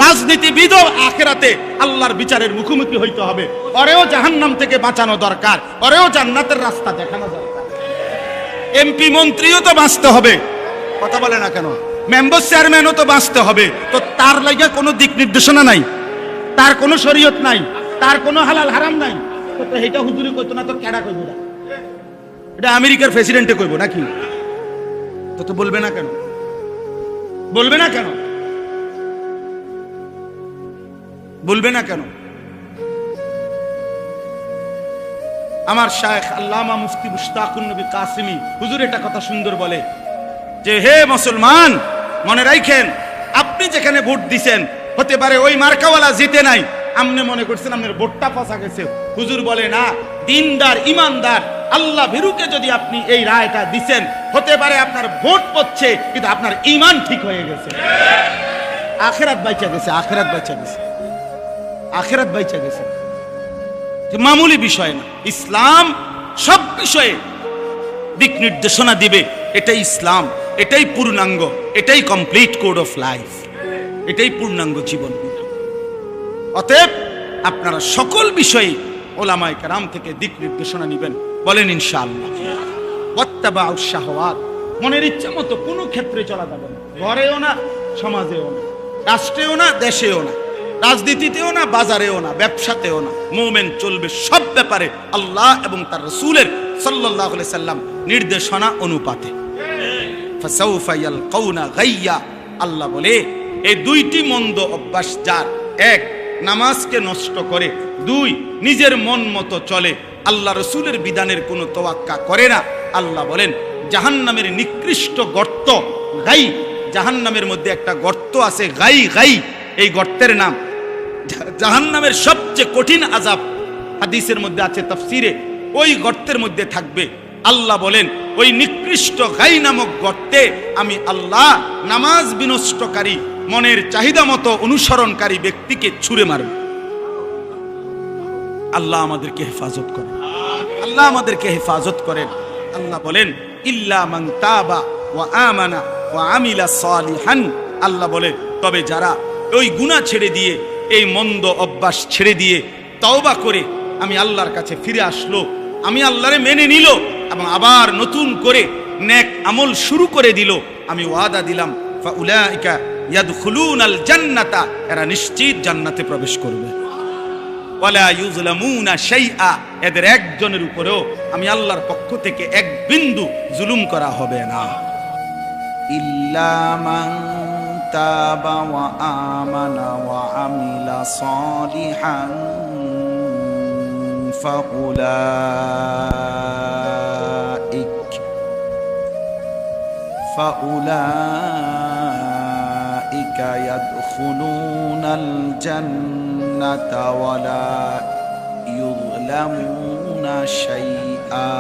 রাজনীতিবিদও আখিরাতে আল্লাহর বিচারের মুখোমুখি হইতে হবে। ওরেও জাহান্নাম থেকে বাঁচানো দরকার, ওরেও জান্নাতের রাস্তা দেখানো দরকার। এমপি মন্ত্রীও তো বাঁচতে হবে, কথা বলে না কেন? মেম্বার চেয়ারম্যানও তো বাঁচতে হবে। তো তার লাগা কোনো দিক নির্দেশনা নাই, তার কোনো শরীয়ত নাই, তার কোনো হালাল হারাম নাই। তো এটা হুজুরি কইতো না তো কেডা কইব? এটা আমেরিকার প্রেসিডেন্টে কইব নাকি? তো বলবে না কেন? বলবে না কেন? বলবে না কেন? আমার শায়েখ আল্লামা মুফতি মুশতাকুন নবী কাসিমি হুজুর এটা কথা সুন্দর বলে যে হে মুসলমান, মনে রাখেন আপনি যেখানে ভোট দিছেন হতে পারে ওই মার্কাওয়ালা জিতে নাই, আপনি মনে করছেন আপনার ভোটটা ফসা গেছে। হুজুর বলে না, দিনদার ইমানদার আল্লাহ ভীরুকে যদি আপনি এই রায়টা দিছেন, হতে পারে আপনার ভোট পড়ছে কিন্তু আপনার ঈমান ঠিক হয়ে গেছে, আখিরাত বাইচা গেছে, আখিরাত বাইচা গেছে, আখিরাত বাইচা গেছে। মামুলি বিষয় না। ইসলাম সব বিষয়ে দিক নির্দেশনা দিবে। এটাই ইসলাম, এটাই পূর্ণাঙ্গ, এটাই কমপ্লিট কোড অফ লাইফ, এটাই পূর্ণাঙ্গ জীবন বিধান। অতএব আপনারা সকল বিষয়ে ওলামায়ে কেরাম থেকে দিক নির্দেশনা নেবেন, বলেন ইনশাআল্লাহ। ওয়াত্তাবাউশ শাহওয়াত, মনের ইচ্ছা মতো কোনো ক্ষেত্রে চলা যাবে না, ঘরেও না, সমাজেও না, রাষ্ট্রেও না, দেশেও না, রাজনীতিতেও না, বাজারেও না, ব্যবসাতেও না। মুমিন চলবে সব ব্যাপারে আল্লাহ এবং তার রাসূলের সাল্লাল্লাহু আলাইহি সাল্লাম নির্দেশনা অনুপাতে। ফাসাউফা ইয়ালকাউনা গাইয়া, আল্লাহ বলে এই 2টি মন্দ অভ্যাস যার, 1 নামাজকে নষ্ট করে, 2 নিজের মন মতো চলে, আল্লাহ রাসূলের বিধানের কোনো তোয়াক্কা করে না, আল্লাহ বলেন জাহান্নামের নিকৃষ্ট গর্ত গাই। জাহান্নামের মধ্যে একটা গর্ত আছে গাই, গাই এই গর্তের নাম। জাহান্নামের সবচেয়ে কঠিন আযাব হাদিসের মধ্যে আছে, তাফসীরে, ওই গর্তের মধ্যে থাকবে। আল্লাহ বলেন ওই নিকৃষ্ট গাই নামক গর্তে আমি আল্লাহ নামাজ বিনষ্টকারী, মনের চাহিদা মতো অনুসরণকারী ব্যক্তিকে ছুঁড়ে মারব। আল্লাহ আমাদেরকে হেফাজত করেন, আল্লাহ আমাদেরকে হেফাজত করেন। আল্লাহ বলেন ইল্লা মান তাবা ওয়া আমানা ওয়া আমিলা সালিহান, আল্লাহ বলে তবে যারা ওই গুনাহ ছেড়ে দিয়ে, এই মন্দ অভ্যাস ছেড়ে দিয়ে তওবা করে আমি আল্লাহর কাছে ফিরে আসলো, আমি আল্লাহরে মেনে নিল এবং আবার নতুন করে নেক আমল শুরু করে দিল, আমি ওয়াদা দিলাম ফাউলাইকা ইয়াদখুলুনাল জান্নাতা, এরা নিশ্চিত জান্নাতে প্রবেশ করবে। ওয়ালা ইউজলামুনা শাইআ, এদের একজনের উপরেও আমি আল্লাহর পক্ষ থেকে 1 বিন্দু জুলুম করা হবে না। ইল্লা মান তাবা ওয়া আমানা ওয়া আমিলা সালিহান ফাউলাইকা ইয়াদখুলুনাল জান্নাতা ওয়া লা ইউযলামুনা শাইআ।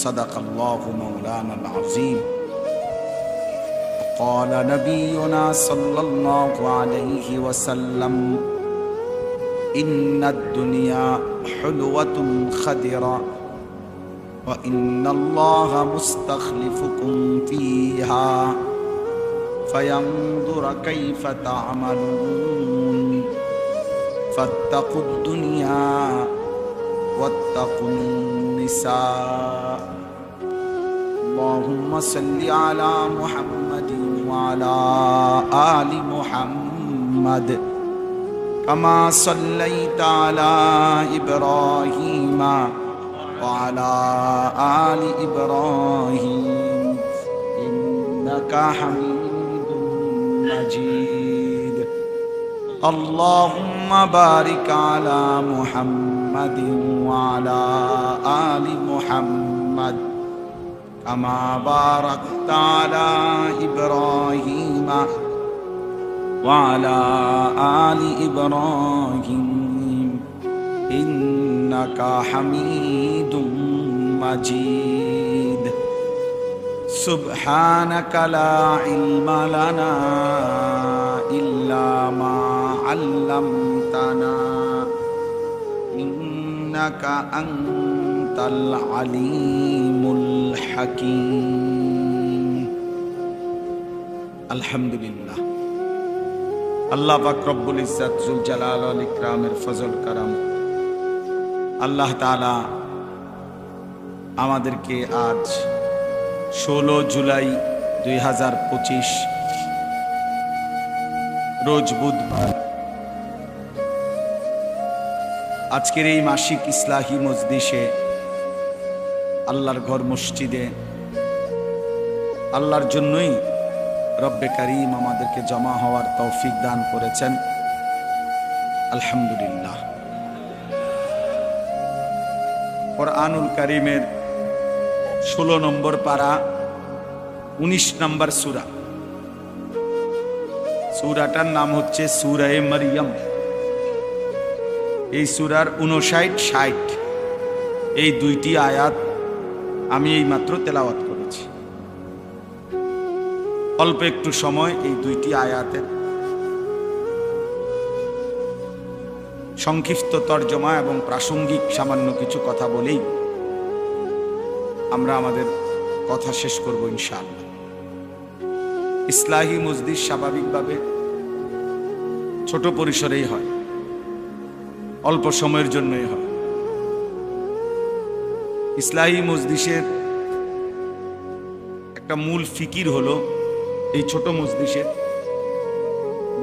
সাদাকাল্লাহু মাওলানাল আযীম। قال نبينا صلى الله عليه وسلم إن الدنيا حلوة خضرة وإن الله مستخلفكم فيها فينظر كيف تعملون فاتقوا الدنيا واتقوا النساء اللهم صل على محمد وعلى آل محمد كما صليت على إبراهيم وعلى آل إبراهيم إنك حميد مجيد اللهم بارك على محمد وعلى آل محمد كما باركت على إبراهيم وعلى آل إبراهيم إنك حميد مجيد سبحانك لا علم لنا إلا ما علمتنا إنك أنت العليم الحكيم الحمد لله আল্লাহ পাক রব্বুল ইজ্জত জুল জালাল ওয়াল ইকরামের ফজল কারাম আল্লাহ তাআলা আমাদেরকে আজ 16 জুলাই 2025 রোজ বুধবার আজকের এই মাসিক ইসলাহি মজলিসে আল্লাহর ঘর মসজিদে আল্লাহর জন্যই রব্বে কারীম আমাদেরকে জমা হওয়ার তৌফিক দান করেছেন আলহামদুলিল্লাহ। কুরআনুল কারীমের 16 নম্বর পারা 19 নম্বর সূরা, সূরাটার নাম হচ্ছে সূরা মারইয়াম। এই সূরার 59-60 এই দুইটি আয়াত আমি এই মাত্র তেলাওয়াত করেছি। অল্প একটু সময় এই দুইটি আয়াতের সংক্ষিপ্ত তর্জমা এবং প্রাসঙ্গিক সামান্য কিছু কথা বলেই আমরা আমাদের কথা শেষ করব ইনশাআল্লাহ। ইসলাহি মজলিস স্বাভাবিকভাবে ছোট পরিসরেই হয়, অল্প সময়ের জন্যই হয়। ইসলাহি মজলিসের একটা মূল ফিকির হলো এই ছোট মজলিসের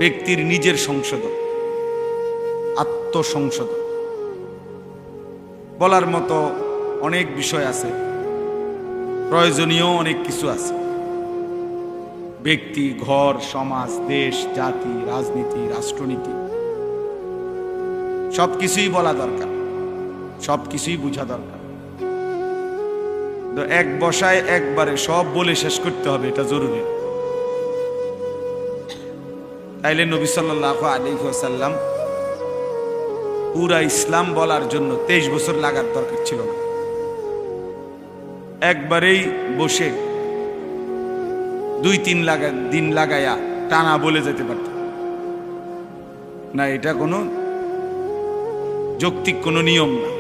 ব্যক্তির নিজের সংশোধন, আত্মসংশোধন। বলার মতো অনেক বিষয় আছে, প্রয়োজনীয় অনেক কিছু আছে। ব্যক্তি, ঘর, সমাজ, দেশ, জাতি, রাজনীতি, রাষ্ট্রনীতি সবকিছুই বলা দরকার, সবকিছুই বোঝা দরকার। তো এক বসায় একবারে সব বলে শেষ করতে হবে এটা জরুরি। তাইলে নবী সাল্লাল্লাহু আলাইহি ওয়াসাল্লাম পুরা ইসলাম বলার জন্য 23 বছর লাগার দরকার ছিল না। একবারেই বসে 2-3 দিন লাগায়া টানা বলে যেতে পারত না। এটা কোনো যৌক্তিক কোনো নিয়ম না।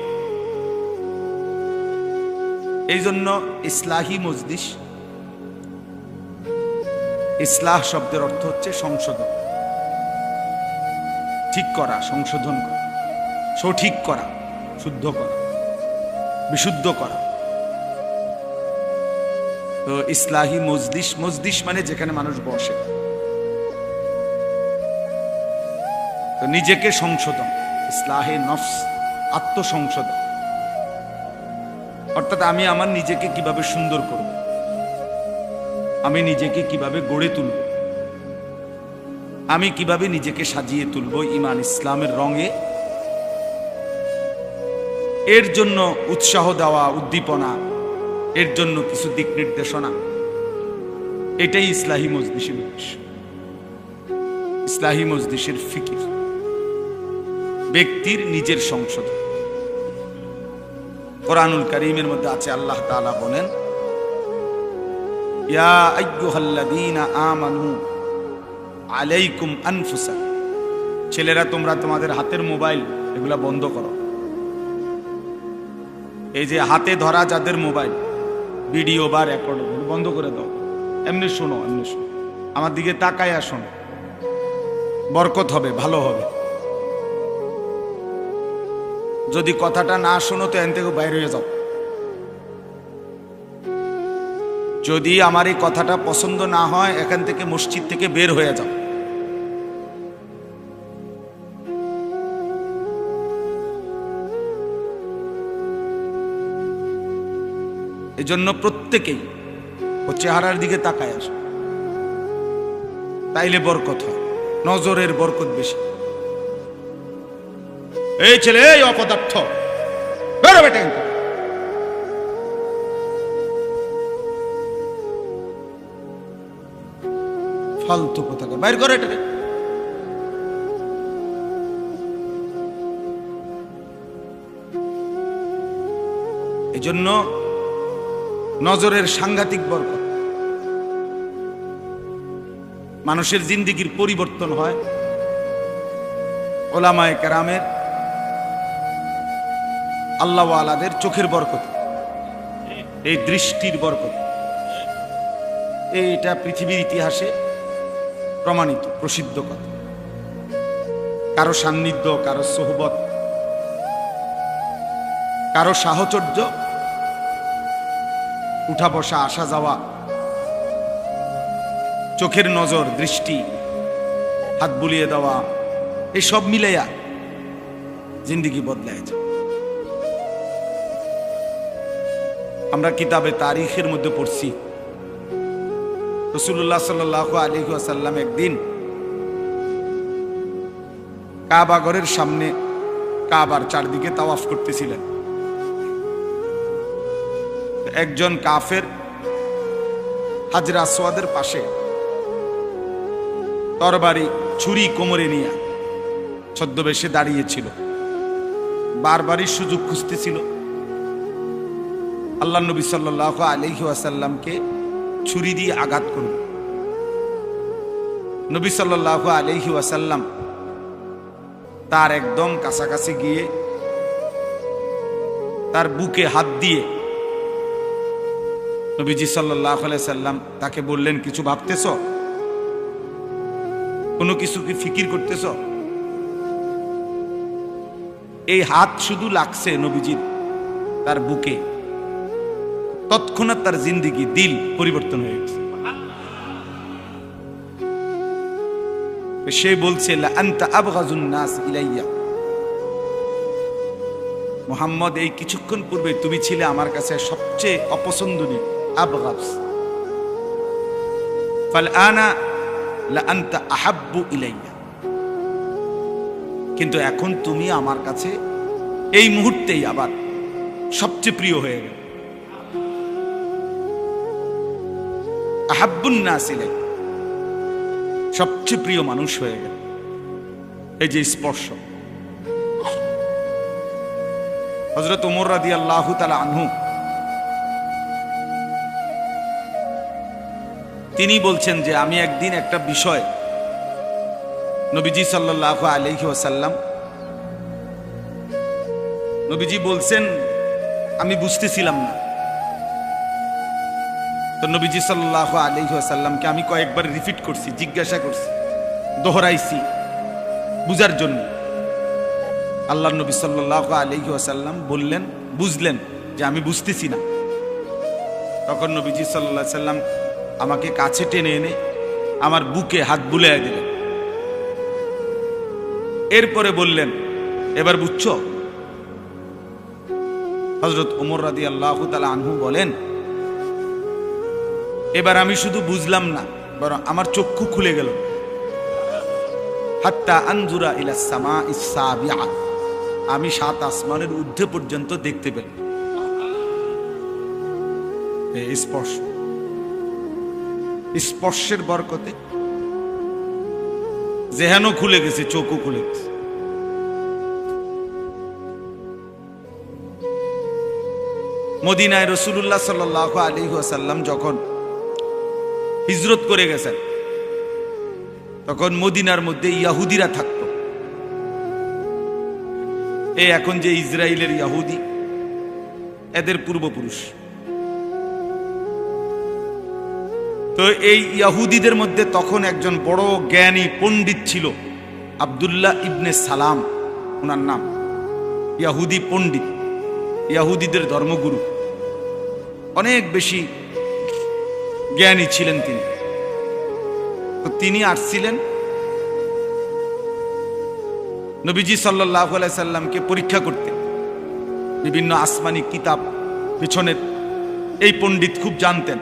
এই জন্য ইসলাহি মজলিস, ইসলাহ শব্দের অর্থ হচ্ছে সংশোধন, ঠিক করা, সংশোধন করা, সঠিক করা, শুদ্ধ করা, বিশুদ্ধ করা। তো ইসলাহি মজলিস, মজলিস মানে যেখানে মানুষ বসে। তো নিজেকে সংশোধন, ইসলাহে নফস, আত্মসংশোধন। অর্থাৎ আমি আমার নিজেকে কিভাবে সুন্দর করব, আমি নিজেকে কিভাবে গড়ে তুলব, আমি কিভাবে নিজেকে সাজিয়ে তুলব ঈমান ইসলামের রঙে, এর জন্য উৎসাহ দেওয়া, উদ্দীপনা, এর জন্য কিছু দিক নির্দেশনা, এটাই ইসলাহি মজলিসের উদ্দেশ্য। ইসলাহি মজলিসের ফিকির ব্যক্তির নিজের সংশোধন। কুরআনুল কারীমের মধ্যে আছে, আল্লাহ তাআলা বলেন, ইয়া আইয়ুহাল্লাযীনা আমানু আলাইকুম আনফুসাকুম, ছেলেরা তোমরা তোমাদের হাতের মোবাইল এগুলা বন্ধ করো। এই যে হাতে ধরা যাদের মোবাইল, ভিডিও বা রেকর্ড বন্ধ করে দাও। এমনি শোনো, এমনি শোনো, আমার দিকে তাকায়া শোনো, বরকত হবে, ভালো হবে। যদি কথাটা না শোনো তো এখান থেকে বাইরে হয়ে যাও। যদি আমার এই কথাটা পছন্দ না হয় এখান থেকে মসজিদ থেকে বের হয়ে যাও। এজন্য প্রত্যেকেই ও চেহারার দিকে তাকায় আসে, তাইলে বরকত হয়, নজরের বরকত বেশি। এই ছেলে, এই অপদার্থ, বেরো বেটা এখান থেকে। ফালতু কোথাকার, বাইর করে এটাকে। এজন্য নজরের সাংঘাতিক বরকত। মানুষের জিন্দেগির পরিবর্তন হয় ওলামায়ে কেরামের, আল্লাহ ওয়ালাদের চোখের বরকত, এই দৃষ্টির বরকত। এইটা পৃথিবীর ইতিহাসে প্রমাণিত, প্রসিদ্ধ কথা। কারো সান্নিধ্য, কারো সোহবত, কারো সাহচর্য, উঠা বসা, আসা যাওয়া, চোখের নজর, দৃষ্টি, হাত বুলিয়ে দেওয়া, এই সব মিলাইয়া জিন্দেগি বদলাইছে। আমরা কিতাবে তারিখের মধ্যে পড়ছি রাসূলুল্লাহ সাল্লাল্লাহু আলাইহি ওয়াসাল্লাম একদিন কাবা ঘরের সামনে কাবার চারদিকে তাওয়াফ করতেছিলেন। একজন কাফের হাজরে আসওয়াদের পাশে তরবারি, ছুরি কোমরে নিয়ে ছদ্মবেশে দাঁড়িয়েছিল, বারবারই সুযোগ খুঁজতেছিল আল্লাহ নবী সাল্লাল্লাহু আলাইহি ওয়াসাল্লামকে ছুরি দিয়ে আঘাত করবে। নবী সাল্লাল্লাহু আলাইহি ওয়াসাল্লাম তার একদম কাছাকাছি গিয়ে তার বুকে হাত দিয়ে নবীজি সাল্লাল্লাহু আলাইহি সাল্লাম তাকে বললেন, কিছু ভাবতেছ? কোনো কিছু কি ফিকির করতেছ? এই হাত শুধু লাগছে নবীজির তার বুকে, তৎক্ষণাৎ তার জিন্দেগি, দিল পরিবর্তন হয়ে গেছে। সে বলছে, লা আনতা আবগাজুন নাস ইলাইয়া, মুহাম্মদ, এই কিছুক্ষণ পূর্বে তুমি ছিলে আমার কাছে সবচেয়ে অপছন্দনীয়। আবগাজ, ফাল আনা লা আনতা আহাব্বু ইলাইয়া, কিন্তু এখন তুমি আমার কাছে এই মুহূর্তেই আবার সবচেয়ে প্রিয় হয়ে গেল। আহাব্বুন নাস ইলাইয়া, সবচেয়ে প্রিয় মানুষ হয়ে গেল। এই যে স্পর্শ। হযরত ওমর রাদিয়াল্লাহু তাআলা আনহু তিনি বলছেন যে আমি একদিন একটা বিষয় নবীজি সাল্লাল্লাহু আলাইহি ওয়াসাল্লাম, নবীজি বলছেন আমি বুঝতেছিলাম না, তো নবীজি সাল্লাল্লাহু আলাইহি ওয়াসাল্লামকে আমি কয়েকবার রিপিট করছি, জিজ্ঞাসা করছি, দোহরাইছি বুঝার জন্য। আল্লাহর নবী সাল্লাল্লাহু আলাইহি ওয়াসাল্লাম বললেন, বুঝলেন যে আমি বুঝতেছি না। তখন নবীজি সাল্লাল্লাহু আলাইহি সাল্লাম আমাকে কাছে টেনে এনে আমার বুকে হাত বুলিয়ে দিলেন। এরপরে বললেন, এবার বুঝছো? হযরত ওমর রাদিয়াল্লাহু তাআলা আনহু বলেন, এবার আমি শুধু বুঝলাম না, বরং আমার চক্ষু খুলে গেল। হাত্তা আনজুরা ইলা সামাইস সাবিআ, আমি 7 আসমানের ঊর্ধ্বে পর্যন্ত দেখতে পেলাম। এই স্পর্শ, স্পর্শের বরকতে জেহানও খুলে গেছে, চোখও খুলে গেছে। মদিনায় রাসূলুল্লাহ সাল্লাল্লাহু আলাইহি ওয়াসাল্লাম যখন হিজরত করে গেছেন, তখন মদিনার মধ্যে ইহুদিরা থাকত। এই এখন যে ইসরায়েলের ইহুদি, এদের পূর্বপুরুষ। তো এই ইহুদিদের মধ্যে তখন একজন বড় জ্ঞানী পণ্ডিত ছিল, আব্দুল্লাহ ইবনে সালাম ওনার নাম। ইয়াহুদি পণ্ডিত, ইয়াহুদিদের ধর্মগুরু, অনেক বেশি জ্ঞানী ছিলেন তিনি। তো তিনি আসছিলেন নবীজি সাল্লাল্লাহু আলাইহি সাল্লামকে পরীক্ষা করতে। বিভিন্ন আসমানি কিতাব পেছনের এই পণ্ডিত খুব জানতেন।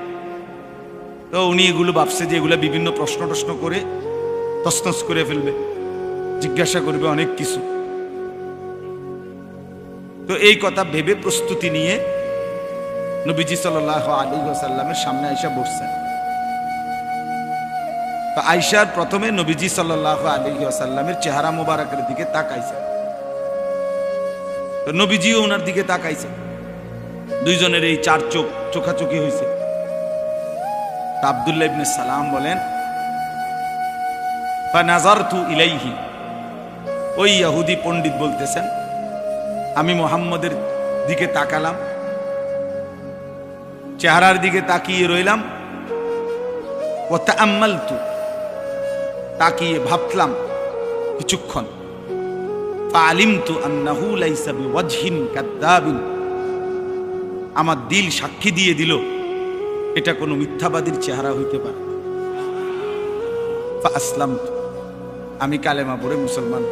তো উনি এগুলো ভাবছে যে এগুলো বিভিন্ন প্রশ্ন করে তছনছ করে ফেলবে, জিজ্ঞাসা করবে অনেক কিছু। তো এই কথা ভেবে প্রস্তুতি নিয়ে নবীজি সাল্লাল্লাহু আলাইহি ওয়াসাল্লামের সামনে আয়েশা বসছেন। তো আয়েশার প্রথমে নবীজি সাল্লাল্লাহু আলাইহি ওয়াসাল্লামের চেহারা মোবারকের দিকে তাকাইছে। তো নবীজিও ওনার দিকে তাকাইছে। দুইজনের এই চার চোখ চোখাচোখি হয়েছে। তা আব্দুল্লাহ ইবনে সালাম বলেন, ফানাজারতু ইলাইহি, ওই ইহুদি পণ্ডিত বলতেছেন, আমি মুহাম্মদের দিকে তাকালাম, চেহারার দিকে তাকিয়ে রইলাম। ওয়া তাআম্মালতু, তাকিয়ে ভাবলাম কিছুক্ষণ। ফাআলিমতু আন্নাহু লাইসা বিওয়াজহিন কাযাবিন, আমার দিল সাক্ষী দিয়ে দিল এটা কোনো মিথ্যাবাদীর চেহারা হইতে পারে। ফাআসলামতু, আমি কালেমা পড়ে মুসলমান।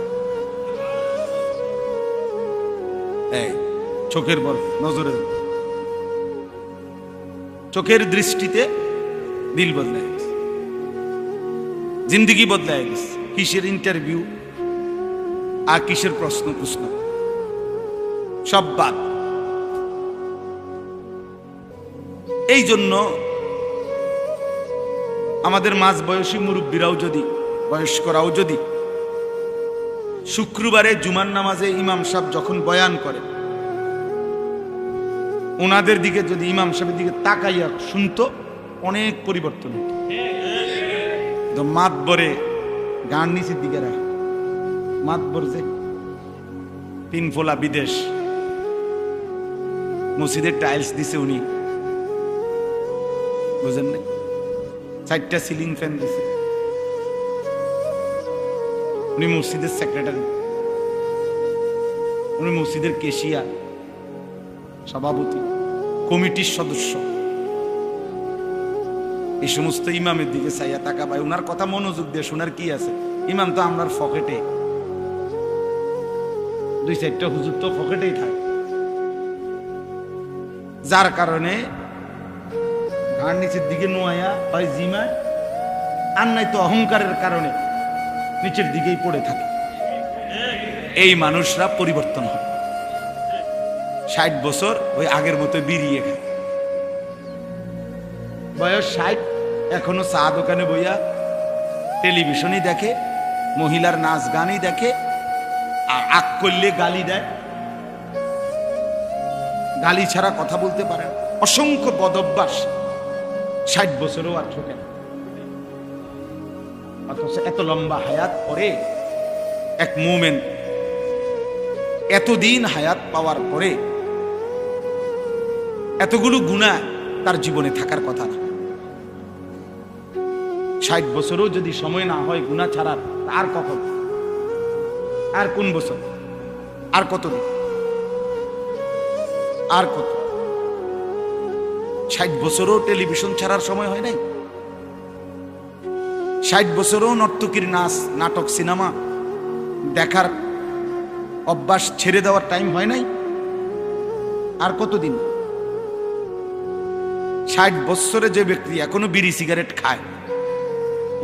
এই চোখের বর, নজরের, চোখের দৃষ্টিতে দিল বদলায় গেছে, জিন্দগি বদলায় গেছে। কিসের ইন্টারভিউ আর কিসের প্রশ্ন সব বাদ। এই জন্য আমাদের মাঝ বয়সী মুরব্বীরাও যদি, বয়স্করাও যদি শুক্রবারে জুমার নামাজে ইমাম সাহেব যখন বয়ান করে, ওনাদের দিকে যদি ইমাম সাহেবের দিকে তাকাইয়া শুনতো, অনেক পরিবর্তন হতো। মাতবরে গান নিচের দিকে রাখে, মাতবর যে তিন ফোলা বিদেশ, মসজিদের টাইলস দিছে উনি, বুঝেন না, 4টা সিলিং ফ্যান দিছে উনি, মসজিদের সেক্রেটারি, উনি মসজিদের কেশিয়া, সভাপতি, কমিটির সদস্য। এই সমস্ত ইমামের দিকে চাইয়া তাকা ভাই, ওনার কথা মনোযোগ দিয়ে শোনার কি আছে? ইমাম তো আমরার পকেটে, 2-4টা হুজুর তো পকেটেই থাকে, যার কারণে ঘাড় নিচের দিকে নোয়া হয় জিমায়, আর নাই তো অহংকারের কারণে নিচের দিকেই পড়ে থাকে। এই মানুষরা পরিবর্তন হয়। 60 বছর ওই আগের মতো বিড়িয়ে খায়, বয়স 60, এখনো চা দোকানে বইয়া টেলিভিশনই দেখে, মহিলার নাচ গানই দেখে, আর আগ করলে গালি দেয়, গালি ছাড়া কথা বলতে পারে না। অসংখ্য বদভ্যাস, 60 বছরও আর ছোটে না। অথচ এত লম্বা হায়াত পরে এক মুমিন, এতদিন হায়াত পাওয়ার পরে এতগুলো গুনাহ তার জীবনে থাকার কথা না। 60 বছরও যদি সময় না হয় গুনাহ ছাড়ার, আর কখন, আর কোন বছর, আর কতদিন, আর কত? 60 বছরও টেলিভিশন ছাড়ার সময় হয় নাই, 60 বছরও নর্তকীর নাচ, নাটক, সিনেমা দেখার অভ্যাস ছেড়ে দেওয়ার টাইম হয় নাই, আর কতদিন? 60 বছরে যে ব্যক্তি এখনো বিড়ি সিগারেট খায়,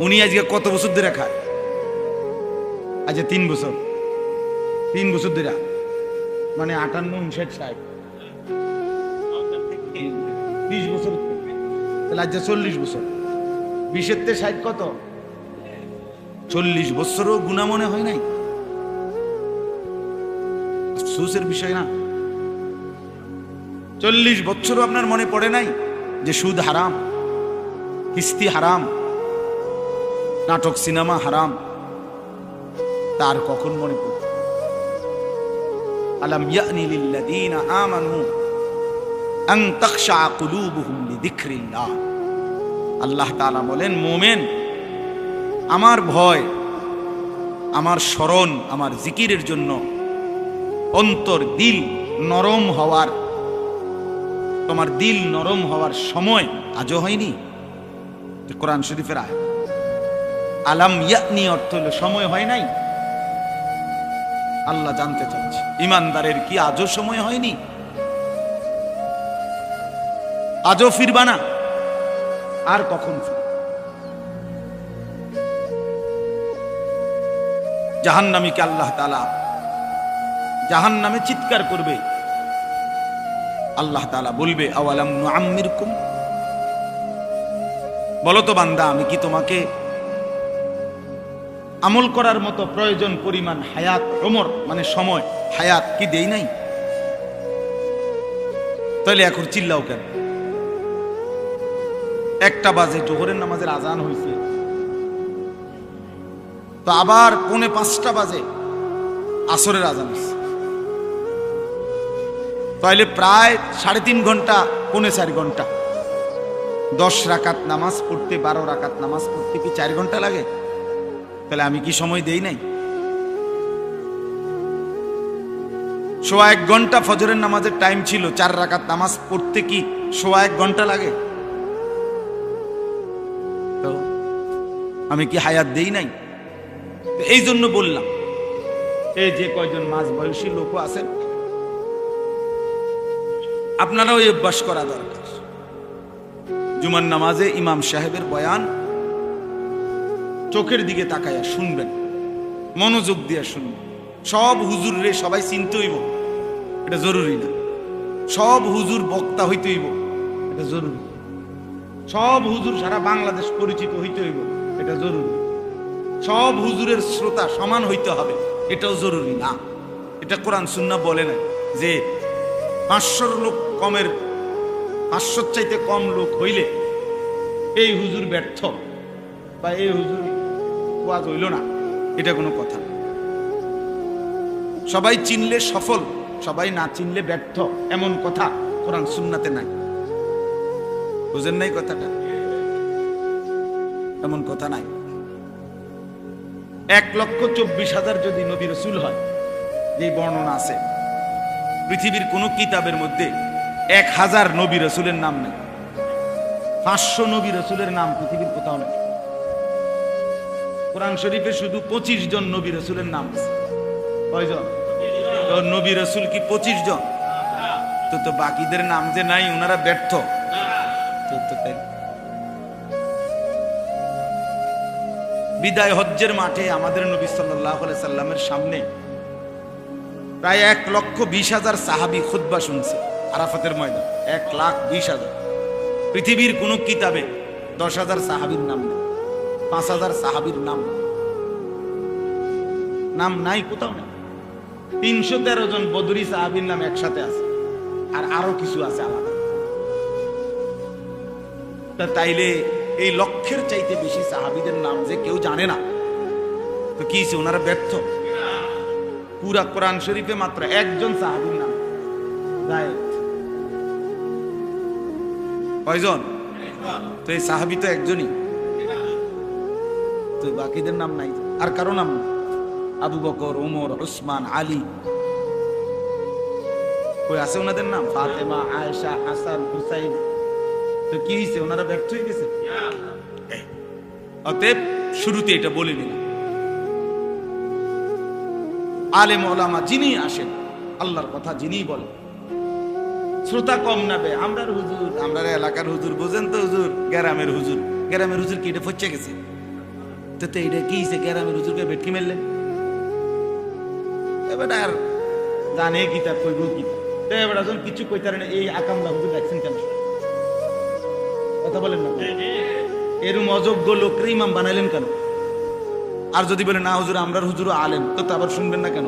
উনি আজকে কত বছর ধরে খায়? আজ 3 বছর, 3 বছর ধরে, মানে 58, 59, 60, 20 বছর, তাহলে আজ 40 বছর। 20-এর থেকে 60 কত? 40 বছরও গুনাহ মনে হয় নাই। আফসোসের বিষয় না? 40 বছরও আপনার মনে পড়ে নাই যে সুদ হারাম, কিস্তি হারাম, নাটক সিনেমা হারাম? তার কখন মনে পড়ে? আলাম ইয়ানি লিল্লাযীনা আমানু আন তাখশা কুলুবুহুম লিযিকরিল্লাহ। আল্লাহ তাআলা বলেন, মুমিন, আমার ভয়, আমার স্মরণ, আমার জিকিরের জন্য অন্তর দিল নরম হওয়ার, তোমার দিল নরম হওয়ার সময় আজও হয়নি? কোরআন শরীফের আয়াত। আলাম ইয়ানি অর্থ হলো সময় হয় নাই। আল্লাহ জানতে চাচ্ছে ইমানদারের কি আজও সময় হয়নি? আজও ফিরবা না? আর কখন ফিরবে? জাহান্নামীকে আল্লাহ তাআলা জাহান্নামে চিৎকার করবে। আল্লাহ তাআলা বলবে আওয়ালাম নুআম্মিরকুম, বলো তো বান্দা আমি কি তোমাকে আমল করার মতো প্রয়োজন পরিমাণ হায়াত, ওমর মানে সময়, হায়াত কি দেই নাই? তাহলে এখন চিল্লাও কেন? 1টা বাজে জোহরের নামাজের আজান হয়েছে, তো আবার 4:45 বাজে আসরের আজান হয়েছে, তাহলে প্রায় 3.5 ঘন্টা, 4.25 ঘন্টা। 10 রাকাত নামাজ পড়তে, 12 রাকাত নামাজ পড়তে কি 4 ঘন্টা লাগে? তাহলে আমি কি সময় দেই নাই? 1.25 ঘন্টা ফজরের নামাজের টাইম ছিল, 4 রাকাত নামাজ পড়তে কি 1.25 ঘন্টা লাগে? তো আমি কি হায়াত দেই নাই? এই জন্য বললাম, এই যে কয়জন মাঝ বয়সী লোক আছেন, আপনারাও এই অভ্যাস করা দরকার। জুমার নামাজে ইমাম সাহেবের বয়ান চোখের দিকে তাকাইয়া শুনবেন, মনোযোগ দিয়ে শুনবেন। সব হুজুর রে সবাই চিনতে হইব, এটা জরুরি না। সব হুজুর বক্তা হইতে হইব, এটা জরুরি। সব হুজুর সারা বাংলাদেশ পরিচিত হইতে হইব, এটা জরুরি। সব হুজুরের শ্রোতা সমান হইতে হবে, এটাও জরুরি না। এটা কোরআন সুন্নাহ বলে না যে 500 লোক কমের, 500 চাইতে কম লোক হইলে এই হুজুর ব্যর্থ বা এই হুজুর ওয়াজ হইল না, এটা কোনো কথা না। সবাই চিনলে সফল, সবাই না চিনলে ব্যর্থ, এমন কথা কোরআন সুন্নাতে নাই। বুঝেন নাই কথাটা? এমন কথা নাই। 1,24,000 যদি নবী রাসূল হয়, যে বর্ণনা আছে, পৃথিবীর কোন কিতাবের মধ্যে 1000 নবী রাসূলের নাম নেই। 500 নবী রাসূলের নাম পৃথিবীর কোথাও নেই। কোরআন শরীফে শুধু 25 জন নবী রাসূলের নাম আছে। কয়জন? তো নবী রাসূল কি 25 জন? তো বাকিদের নাম যে নাই, ওনারা ব্যর্থ। বিদায় হজ্জের মাঠে আমাদের নবী সাল্লাল্লাহু আলাইহি সাল্লামের সামনে প্রায় 1,20,000 সাহাবী খুতবা শুনছে আরাফাতের ময়দানে। 1,20,000। পৃথিবীর কোন কিতাবে 10,000 সাহাবীর নাম নেই, 5,000 সাহাবীর নাম নাই, কোথাও নেই। 313 জন বদরি সাহাবীর নাম একসাথে আছে, আর আরো কিছু আছে আলাদা। তা তাইলে এই লক্ষের চাইতে বেশি সাহাবীদের নাম যে কেউ জানে না, তো কি ওনারা ব্যর্থ? পুরা কোরআন শরীফে মাত্র 1 জন সাহাবীর নাম জায়েদ। কয়জন? তো এই সাহাবী তো একজনই, তো বাকিদের নাম নাই। আর কারো নাম নেই। আবু বকর, ওমর, উসমান, আলী, কই আছে ওনাদের নাম? ফাতেমা, আয়েশা, হাসান, হুসাইন। তো কি হয়েছে? ওনারা ব্যর্থ হয়ে গেছে। অতএব শুরুতে এটা বলে নিলাম, আলেম ওলামা যিনি আসেন, আল্লাহর কথা যিনি বলেন, শ্রোতা কম নাবে। আমরার হুজুর, আমরার এলাকার হুজুর, বোঝেন তো হুজুর, গ্রামের হুজুর। গ্রামের হুজুর কি এটা ফচ্ছে গেছে? তো এটা কি হয়েছে? গ্রামের হুজুরকে ভেটকি মেললেন, এবার আর জানে কিতাব কইব কিতাব। তো এবার যখন কিছু কইতারে না, এই আকামলা হুজুর দেখছেন কেন? কথা বলেন না, এরম অযোগ্য লোকরে ইমাম বানাইলেন কেন? আর যদি বলে না হুজুর আমরার হুজুর আলেম, তো আবার শুনবেন না কেন?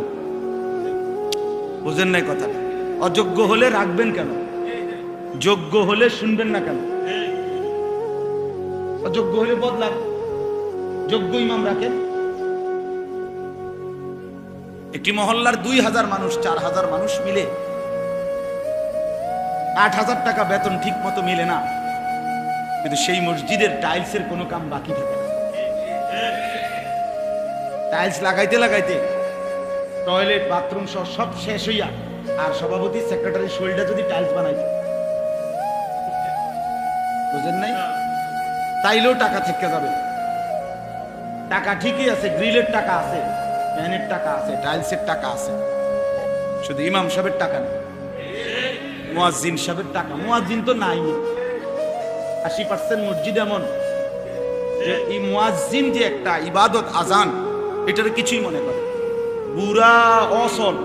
বুঝেন নাই কথা? অযোগ্য হলে রাখবেন কেন? যোগ্য হলে শুনবেন না কেন? অযোগ্য হলে বদলান, যোগ্য ইমাম রাখেন। একটি মহল্লার 2,000 মানুষ, 4,000 মানুষ মিলে 8,000 টাকা বেতন ঠিক মতো মিলে না, কিন্তু সেই মসজিদের টাইলসের কোনো কাম বাকি থাকে না। টাইলস লাগাইতে লাগাইতে টয়লেট বাথরুম সহ সব শেষ হইয়া আর সভাপতি সেক্রেটারি শরীরটা যদি টাইলস বানাইছে, বুঝেন নাই, তাইলেও টাকা থেকে যাবে। টাকা ঠিকই আছে, গ্রিলের টাকা আছে, ফ্যানের টাকা আছে, টাইলসের টাকা আছে, শুধু ইমাম সাহেবের টাকা নেই, মুয়াজ্জিন সাহেবের টাকা। মুয়াজ্জিন তো নাই। 80% মসজিদ এমন যে এই মুয়াজ্জিন যে একটা ইবাদত আজান, এটার কিছুই মনে করে বুড়া অসল।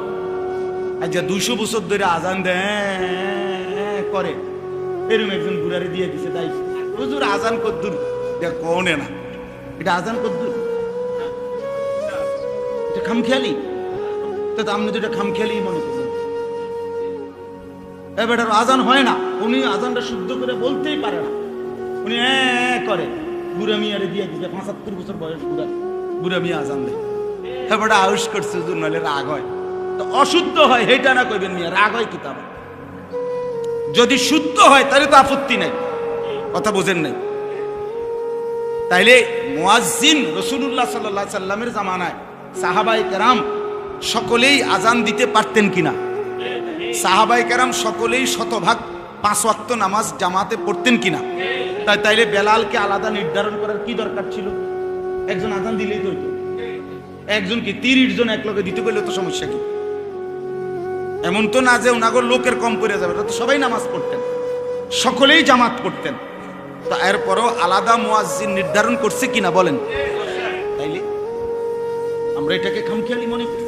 আচ্ছা 200 বছর ধরে আজান দেয় করে, এরকম একজন বুড়ারে দিয়ে দিছে, তাই হুজুর আজান কদ্দুর দেখ কোনে না, এটা আজান কদ্দুর, এটা খামখেয়ালি। তো আপনি তো এটা খামখেয়ালি মনে করছেন। এবার আজান হয় না, উনি আজানটা শুদ্ধ করে বলতেই পারে না, উনি করে বুড়া মিয়ারে দিয়ে দিছে। 75 বছর বয়স বুড়া মিয়া আজান দেয়। এবার আউশ করছে হুজুর, নাহলে রাগ হয়। তো অশুদ্ধ হয় হেটা না কইবেন মিয়া, রাগ হয় কিতাব। যদি শুদ্ধ হয় তাহলে তো আপত্তি নাই, কথা বোঝেন নাই। তাইলে মুয়াজ্জিন রাসূলুল্লাহ সাল্লাল্লাহু আলাইহি সাল্লামের জামানায় সাহাবায়ে কেরাম সকলেই আজান দিতে পারতেন কিনা? সাহাবায়ে কেরাম সকলেই শতভাগ 5 ওয়াক্ত নামাজ জামাতে পড়তেন কিনা? তাইলে বেলালকে আলাদা নির্ধারণ করার কি দরকার ছিল? একজন আজান দিলেই তো হইতো। একজন কি 30 জন এক লগে দিতে গেলে তো সমস্যা কি? এমন তো না যে ওনাগর লোকের কম পড়ে যাবে, তো সবাই নামাজ পড়তেন, সকলেই জামাত পড়তেন। তো এরপরও আলাদা মুয়াজ্জিন নির্ধারণ করছে কিনা বলেন? তাইলে আমরা এটাকে খামখেয়ালি মনে করি,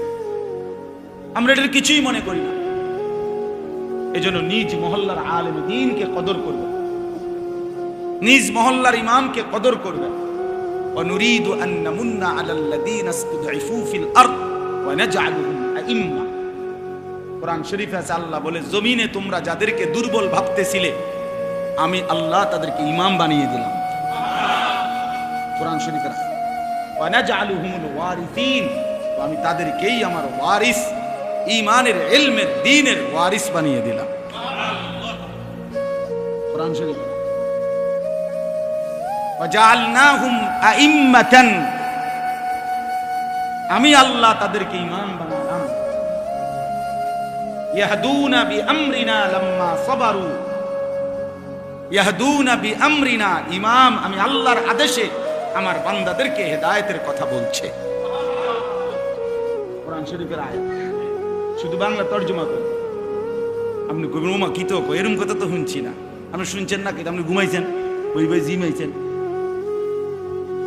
আমরা এটার কিছুই মনে করি না। এজন্য নিজ মহল্লার আলেম দ্বীনকে কদর করবে, নিজ মহল্লার ইমামকে কদর করবে। وَنُرِيدُ أَن نَّمُنَّ عَلَى الَّذِينَ اسْتُضْعِفُوا فِي الْأَرْضِ وَنَجْعَلَهُمْ أَئِمَّةً। কোরআন শরীফে আছে, আল্লাহ বলে জমিনে তোমরা যাদেরকে দুর্বল ভাবতেছিলে আমি আল্লাহ তাদেরকে ইমাম বানিয়ে দিলাম। কোরআন শরীফে আছে ওয়ানাজআলুহুমুল ওয়ারিসিন, আমি তাদেরকেই আমার ওয়ারিস, ঈমানের ইলমের দ্বীনের ওয়ারিস বানিয়ে দিলাম। কোরআন শরীফে ওয়াজআলনাহুম আইম্মাতান, আমি আল্লাহ তাদেরকে ইমাম বানালাম। ইয়াহদুনা বিআমরিনা লাম্মা সাবারু, ইয়াহদুনা বিআমরিনা, ইমাম আমি আল্লাহর আদেশে আমার বান্দাদেরকে হেদায়েতের কথা বলছে। কোরআন শরীফের আয়াত, শুধু বাংলা তরজমা করে। আপনি কইবেন ওমা কি তো এরকম কথা তো শুনছি না। আপনি শুনছেন না, কিন্তু আপনি ঘুমাইছেন, ওই ভাই জিমাইছেন।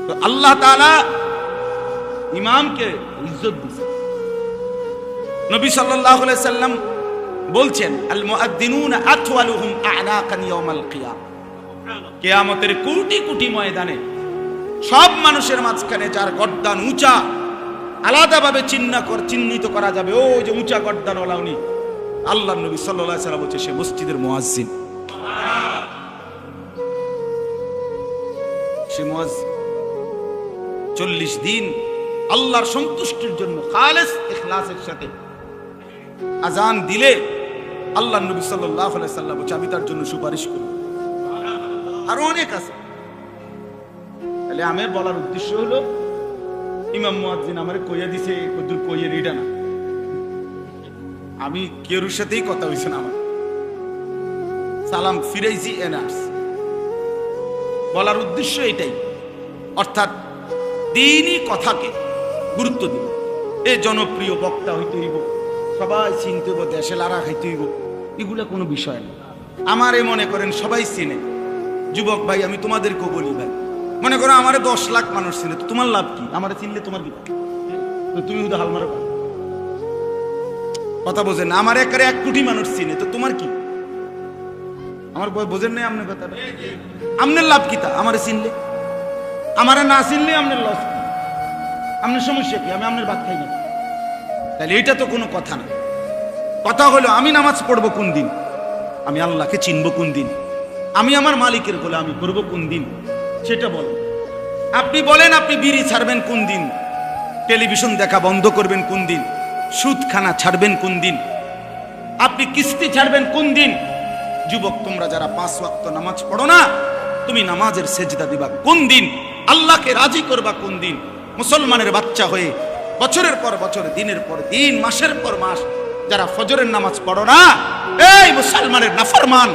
তো আল্লাহ তাআলা ইমামকে ইজ্জত দিয়েছে। নবী সাল্লাল্লাহু আলাইহি সাল্লাম বলছেন আল মুআদ্দিনুনা আতওয়ালুহুম আ'নাকান ইয়াউমাল কিয়ামah, কিয়ামতের কোটি কোটি ময়দানে সব মানুষের মাঝখানে যার গর্দান উঁচা, আলাদাভাবে চিহ্নিত করা যাবে, ও যে উঁচা গর্দানওয়ালা উনি, আল্লাহর নবী সাল্লাল্লাহু আলাইহি সাল্লাম বলছে সে মসজিদের মুয়াজ্জিন। সে মুয়াজ্জিন 40 দিন আল্লাহর সন্তুষ্টির জন্য খালেস ইখলাসের সাথে আজান দিলে আল্লাহর নবী সাল্লাল্লাহু আলাইহি সাল্লাম বলছে আমি তার জন্য সুপারিশ করব। আরো অনেক আছে। তাহলে আমার বলার উদ্দেশ্য হলো ইমাম মুয়াজ্জিন আমারে কইয়া দিছে, কদ্দুর কইয়া এটা না, আমি কেউর সাথেই কথা হইছে না, আমার সালাম ফিরাইছি এনার্স। বলার উদ্দেশ্য এটাই, অর্থাৎ দ্বীনি কথাকে গুরুত্ব দিব। এ জনপ্রিয় বক্তা হইতে হইব, সবাই চিনতে হইব, দেশে লারা খাইতে হইব, এগুলো কোনো বিষয় না। আমারে মনে করেন সবাই চিনে, যুবক ভাই আমি তোমাদেরকেও বলি ভাই, মনে করো আমারে 10 লাখ মানুষ চিনে, তো তোমার লাভ কি? আমারে চিনলে তোমার কি? তো তুমি শুধু হাল মারো, কথা বোঝেন না। আমার একারে 1 কোটি মানুষ চিনে, তো তোমার কি? আমার বোঝেন নাই আপনার কথাটা? আপনার লাভ কি তা? আমারে চিনলে, আমারে না চিনলে আপনার লস কি? আপনার সমস্যা কি? আমি আপনার ভাত খাই না, তাহলে এটা তো কোনো কথা না। কথা হলো আমি নামাজ পড়বো কোন দিন, আমি আল্লাহকে চিনবো কোন দিন, আমি আমার মালিকের বলে আমি করবো কোন দিন, সেটা বলেন। আপনি বলেন আপনি বিড়ি ছাড়বেন কোন দিন, টেলিভিশন দেখা বন্ধ করবেন কোন দিন, সুদ খানা ছাড়বেন কোন দিন, আপনি কিস্তি ছাড়বেন কোন দিন। যুবক তোমরা যারা 5 ওয়াক্ত নামাজ পড়ো না, তুমি নামাজের সেজদা দিবা কোন দিন, আল্লাহকে রাজি করবা কোন দিন। মুসলমানের বাচ্চা হয়ে বছরের পর বছর, দিনের পর দিন, মাসের পর মাস যারা ফজরের নামাজ পড়ো না, এই মুসলমানের নাফরমান,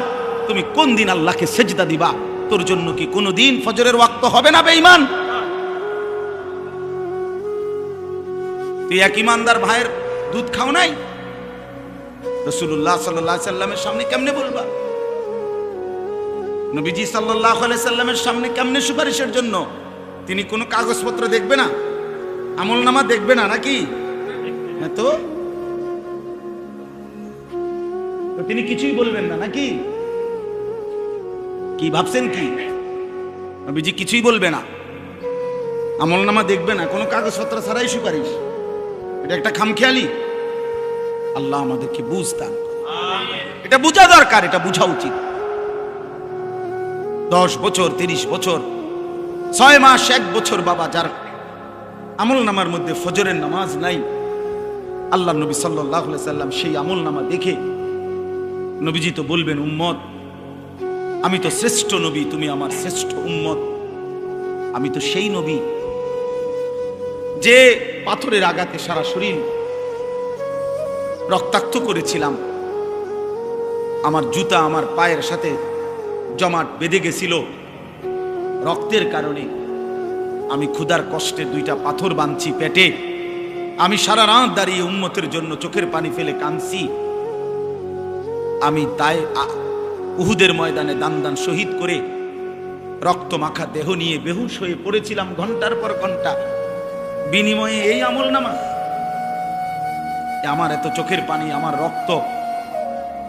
তুমি কোন দিন আল্লাহকে সেজদা দিবা? তোর জন্য কি কোনদিন ফজরের ওয়াক্ত হবে না বেঈমান? তুই এক ইমানদার ভাইয়ের দুধ খাও নাই? রাসূলুল্লাহ সাল্লাল্লাহু আলাইহি সাল্লামের সামনে কেমনে বলবা? নবীজি সাল্লাল্লাহু আলাইহি সাল্লামের সামনে কেমনে সুপারিশের জন্য? তিনি কোনো কাগজপত্র দেখবে না, আমলনামা দেখবে না নাকি? হ্যাঁ, তো তিনি কিছুই বলবেন না নাকি? কি ভাবছেন কি নবীজি কিছুই বলবে না, আমলনামা দেখবে না, কোনো কাগজপত্র ছাড়াই সুপারিশ? এটা একটা খামখেয়ালি। আল্লাহ আমাদেরকে বুঝ দান করেন। এটা বোঝা দরকার, এটা বোঝা উচিত। 10 বছর, 30 বছর, 6 মাস, 1 বছর বাবা যার আমলনামার মধ্যে ফজরের নামাজ নাই, আল্লাহ নবী সাল্লাল্লাহু আলাইহি সাল্লাম সেই আমলনামা দেখে নবীজি তো বলবেন, উম্মত, আমি তো শ্রেষ্ঠ নবী, তুমি আমার শ্রেষ্ঠ উম্মত। আমি তো সেই নবী যে পাথরের আঘাতে সারা শরীর রক্তাক্ত করেছিলাম, আমার জুতা আমার পায়ের সাথে জমাট বেঁধে গেছিল রক্তের কারণে। আমি ক্ষুধার কষ্টে 2টা পাথর বাঁধছি পেটে, আমি সারা রাত দাঁড়িয়ে উম্মতের জন্য চোখের পানি ফেলে কাঁদছি। আমি তাই উহুদের ময়দানে দান শহীদ করে রক্ত মাখা দেহ নিয়ে বেহুশ হয়ে পড়েছিলাম ঘন্টার পর ঘন্টা, বিনিময়ে এই আমলনামা। আমার এত চোখের পানি, আমার রক্ত,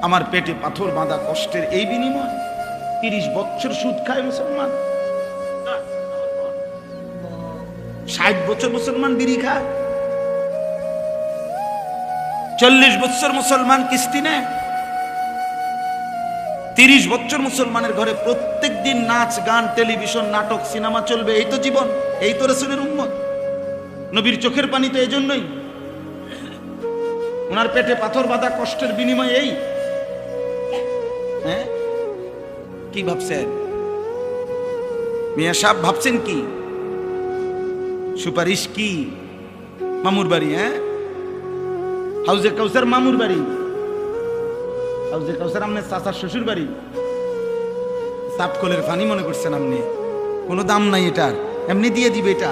আমার পেটে পাথর বাঁধা কষ্টের এই বিনিময় 30 বছর সুদ খায় মুসলমান, 60 বছর মুসলমান বিড়ি খায়, 40 বছর মুসলমান কিস্তি নেয়, 30 বছর মুসলমানের ঘরে প্রত্যেক দিন নাচ গান, টেলিভিশন, নাটক, সিনেমা চলবে। এই তো জীবন, এই তো রাসূলের উম্মত। নবীর চোখের পানি তো এই জন্যই, ওনার পেটে পাথর বাঁধা কষ্টের বিনিময়ে এই। হ্যাঁ, কি ভাবছেন মিয়া সাহেব? ভাবছেন কি সুপারিশ? কি মামুর বাড়ি? হ্যাঁ, হাউজে কাউসার মামুর বাড়ি, হাউজে কাউসার আমনে চাচার শ্বশুর বাড়ি। সাপকলের পানি মনে করছেন আপনি? কোনো দাম নাই এটার, এমনি দিয়ে দিবে এটা,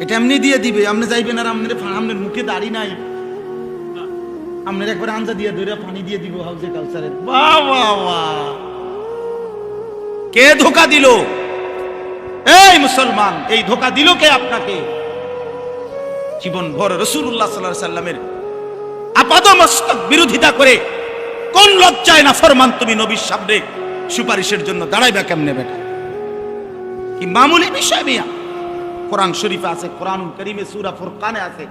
এটা এমনি দিয়ে দিবে। আপনি যাইবেন আর আপনার মুখে দাড়ি নাই, আপনার একবার আঞ্জা দিয়ে ধরে পানি দিয়ে দিব হাউজে কাউসারের। বাহ বাহ বাহ, কে ধোকা দিল? এই মুসলমান, এই ধোকা দিল কে আপনাকে? জীবন ভর রাসূলুল্লাহ সাল্লাল্লাহু আলাইহি সাল্লামের আপাদমস্তক বিরোধিতা করে কোন লজ্জায় নাফরমান তুমি নবীর সামনে সুপারিশের জন্য দাঁড়াইবা কেমনে বেটা? কি মামুলি বিষয় মিয়া? কোরআন শরীফে আছে, কোরআনুল কারীমে সূরা ফুরকানে আছে,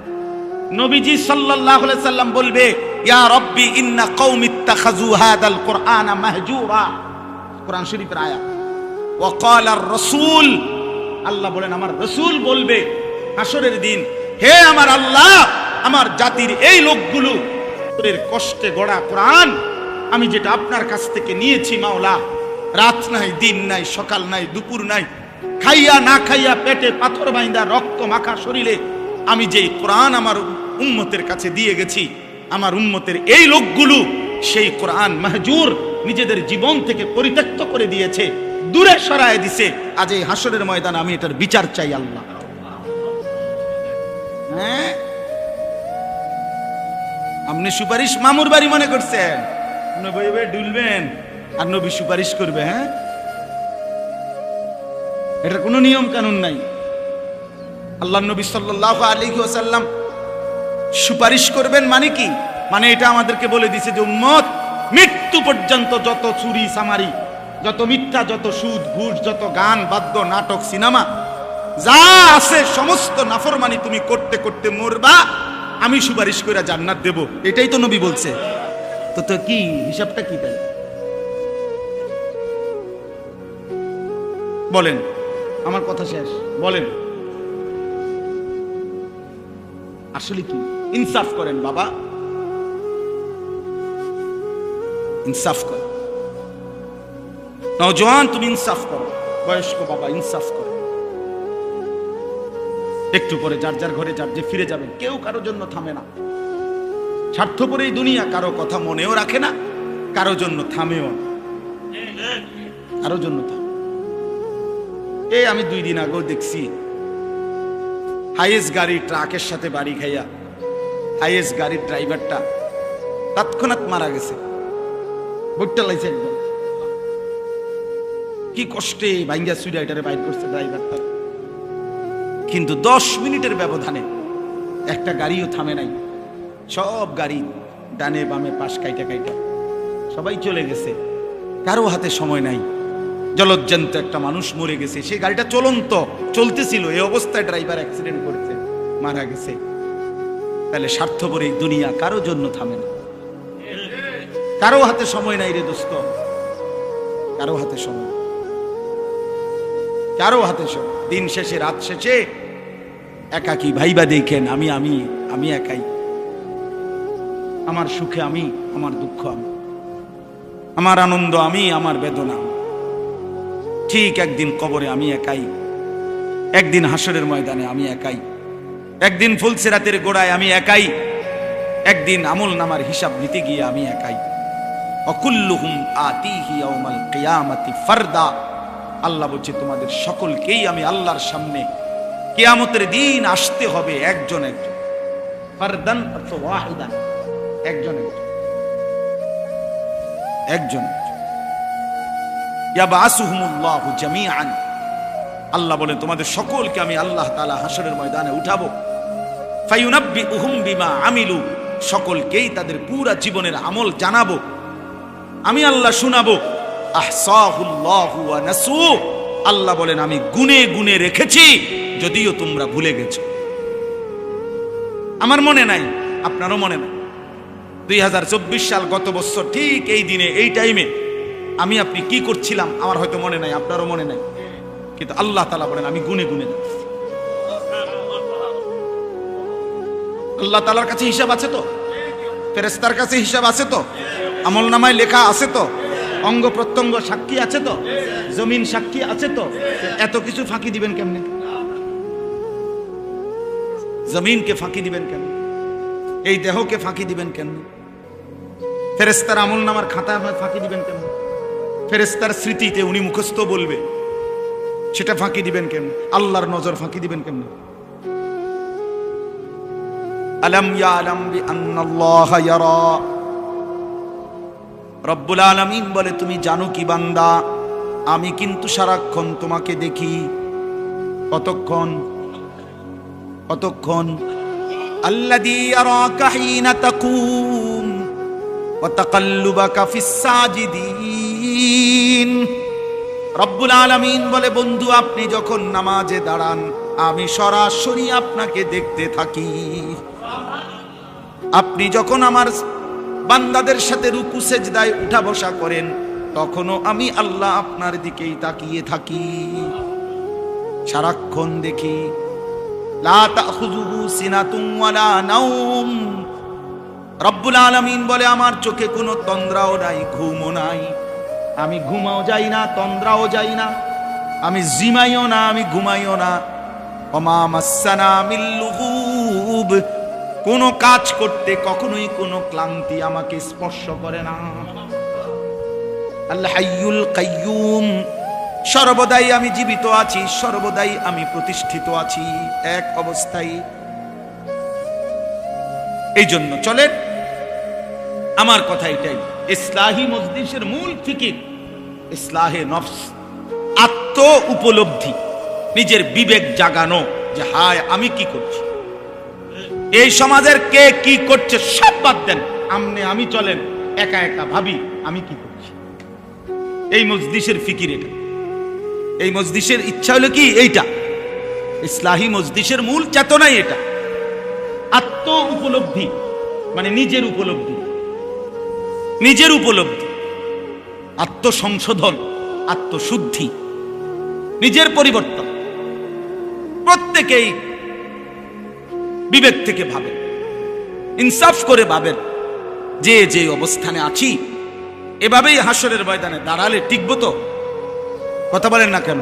নবীজি সাল্লাল্লাহু আলাইহি সাল্লাম বলবে, ইয়া রাব্বি ইন্না কওমি ইত্তাখাযু হাদাল কুরআনা মাহজুরা। কোরআন শরীফের আয়াত। ওয়া ক্বালা আর-রাসূল, আল্লাহ বলেন, আমার রাসূল বলবে হাসরের দিন, হে আমার আল্লাহ, আমার জাতির এই লোকগুলো তোর কষ্টে গড়া কোরআন আমি যেটা আপনার কাছ থেকে নিয়েছি মাওলা, রাত নাই, দিন নাই, সকাল নাই, দুপুর নাই, খাইয়া না খাইয়া, পেটে পাথর বাইন্দা, রক্ত মাখা শরীরে আমি যেই কোরআন আমার উম্মতের কাছে দিয়ে গেছি, আমার উম্মতের এই লোকগুলো সেই কোরআন মাহজুর নিজেদের জীবন থেকে পরিত্যক্ত করে দিয়েছে, দূরে সরায় দিছে। আজ এই হাসরের ময়দানে আমি এটার বিচার চাই আল্লাহ। হ্যাঁ, আপনি সুপারিশ মামুর বাড়ি মনে করছেন? নবী ডুলবেন আর নবী সুপারিশ করবে? হ্যাঁ, এটার কোনো নিয়ম কানুন নাই। আল্লাহ নবী সাল্লাল্লাহু আলাইহি ওয়াসাল্লাম সুপারিশ করবেন মানে কি? মানে এটা আমাদেরকে বলে দিছে যে উম্মত, মৃত্যু পর্যন্ত যত চুরি চামারি, যত মিথ্যা, যত সুদ ঘুষ, যত গান বাদ্য, নাটক, সিনেমা যা আছে সমস্ত নাফরমানি তুমি করতে করতে মরবা, আমি সুপারিশ করে জান্নাত দেব। এটাই তো নবী বলছে। তো কি হিসাবটা কি তাই? বলেন, আমার কথা শেষ, বলেন আসলে কি? ইনসাফ করেন বাবা, ইনসাফ করেন। নওজোয়ান তুমি ইনসাফ করো, বয়স্ক বাবা ইনসাফ করো। একটু পরে যার যার ঘরে যার যে ফিরে যাবেন, কেউ কারোর জন্য থামে না। স্বার্থপর এই দুনিয়া, কারো কথা মনেও রাখে না, কারো জন্য থামেও না, কারো জন্য থামে। এই আমি 2 দিন আগেও দেখছি হাইয়েস্ট গাড়ি ট্রাকের সাথে বাড়ি খাইয়া হাইয়েস্ট গাড়ির ড্রাইভারটা তৎক্ষণাৎ মারা গেছে, বইটা লাইছে একদম। কি কষ্টে ভাঙ্গা সুইডাইটারে বাইর করছে ড্রাইভারটা, কিন্তু 10 মিনিটের ব্যবধানে একটা গাড়িও থামে নাই। সব গাড়ি ডানে বামে পাশ কাইটা কাইটা সবাই চলে গেছে, কারো হাতে সময় নাই। জলজ্জান্ত একটা মানুষ মরে গেছে, সেই গাড়িটা চলন্ত চলতেছিল, এই অবস্থায় ড্রাইভার অ্যাক্সিডেন্ট করেছে, মারা গেছে। তাহলে স্বার্থপর এই দুনিয়া কারো জন্য থামে না, কারো হাতে সময় নাই রে দোস্ত, কারো হাতে সময়, কারো হাতে সময়। দিন শেষে রাত শেষে একাকী ভাইবা দেখেন, আমি আমি আমি একাই, আমার সুখে আমি, আমার দুঃখ আমি, আমার আনন্দ আমি, আমার বেদনা। ঠিক একদিন কবরে আমি একাই, একদিন হাসরের ময়দানে আমি একাই, একদিন ফুলসিরাতের গোড়ায় আমি একাই, একদিন আমল নামার হিসাব নিতে গিয়ে আমি একাই। অকুল্লুহুম আতিহি ইয়াউমাল কিয়ামাতি ফারদা। আল্লাহ বলছে তোমাদের সকলকেই আমি আল্লাহর সামনে কিয়ামতের দিন আসতে হবে একজন একজন। ফারদান অর্থ ওয়াহিদান, একজন একজন, একজন। ইয়াবাসুহুমুল্লাহু জামিআন। আল্লাহ বলেন তোমাদের সকলকে আমি আল্লাহ তাআলা হাসরের ময়দানে উঠাবো। ফায়ুনাব্বিউহুম বিমা আমিলু। সকলকেই তাদের পুরা জীবনের আমল জানাবো, আমি আল্লাহ শোনাবো। আহসাহুল্লাহু ওয়া নাসু। আল্লাহ বলেন আমি গুনে গুনে রেখেছি, যদিও তোমরা ভুলে গেছো। আমার মনে নাই, আপনারও মনে নাই। 2024 সাল গত বছর ঠিক এই দিনে এই টাইমে আমি আপনি কি করছিলাম আমার হয়তো মনে নাই, আপনারও মনে নাই, কিন্তু আল্লাহ তাআলা বলেন আমি গুনে গুনে রেখেছি। আল্লাহ তাআলার কাছে হিসাব আছে তো, ফেরেশতার কাছে হিসাব আছে তো, আমল নামায় লেখা আছে তো, অঙ্গ প্রত্যঙ্গ সাক্ষী আছে তো, জমিন সাক্ষী আছে তো। এত কিছু ফাঁকি দিবেন কেমনে? জমিনকে ফাঁকি দিবেন কেন? এই দেহকে ফাঁকি দিবেন কেন? ফেরেশতার আমল নামার খাতা ফাঁকি দিবেন কেন? ফেরেশতার স্মৃতিতে উনি মুখস্থ বলবে, সেটা ফাঁকি দিবেন কেন? আল্লাহর নজর ফাঁকি দিবেন কেন? আলাম ইয়ালাম বিআন্নাল্লাহা ইয়ারা। রব্বুল আলামিন বলে তুমি জানো কি বান্দা, আমি কিন্তু সারাক্ষণ তোমাকে দেখি। কতক্ষণ? কতক্ষণ? আল্লাযী ইয়ারাকা হিনা তাকুম ওয়া তাকাল্লুবাকা ফিস সাজিদিন। রব্বুল আলামিন বলে বন্ধু আপনি যখন নামাজে দাঁড়ান আমি সরাসরি আপনাকে দেখতে থাকি। আপনি যখন আমার বান্দাদের সাথে রুকু সেজদায় উঠা বসা করেন তখনও আমি আল্লাহ আপনার দিকেই তাকিয়ে থাকি, সারাক্ষণ দেখি। লা তাখুযুহু সিনাতুন ওয়ালা নাওম। রব্বুল আলামিন বলে আমার চোখে কোনো তন্দ্রাও নাই, ঘুমও নাই। আমি ঘুমাও যাই না, তন্দ্রাও যাই না, আমি জিমাইও না, আমি ঘুমাইও না। ওমা মাসসানা মিল লুগুব। কোনো কাজ করতে কখনোই কোনো ক্লান্তি আমাকে স্পর্শ করে না। আল হাইয়ুল কাইয়ুম। সর্বদাই আমি জীবিত আছি, সর্বদাই আমি প্রতিষ্ঠিত আছি এক অবস্থায়। এই জন্য চলেন, আমার কথা এটাই, ইসলাহি মজলিসের মূল ফিকির ইসলাহে নফস, আত্ম উপলব্ধি, নিজের বিবেক জাগানো যে হায় আমি কি করছি, এই সমাজের কে কি করছে সব বাদ দেন, আমনে আমি চলেন একা একা ভাবি আমি কি করছি। এই মজলিসের ফিকির এটা, এই মজলিসের ইচ্ছা হলো কি এইটা, ইসলাহি মজলিসের মূল চেতনাই এটা। আত্ম উপলব্ধি মানে নিজের উপলব্ধি, নিজের উপলব্ধি, আত্মসংশোধন, আত্মশুদ্ধি, নিজের পরিবর্তন। প্রত্যেকেই বিবেক থেকে ভাবেন, ইনসাফ করে ভাবেন যে যে অবস্থানে আছি এভাবেই হাসরের ময়দানে দাঁড়ালে টিকবো তো? কথা বলেন না কেন?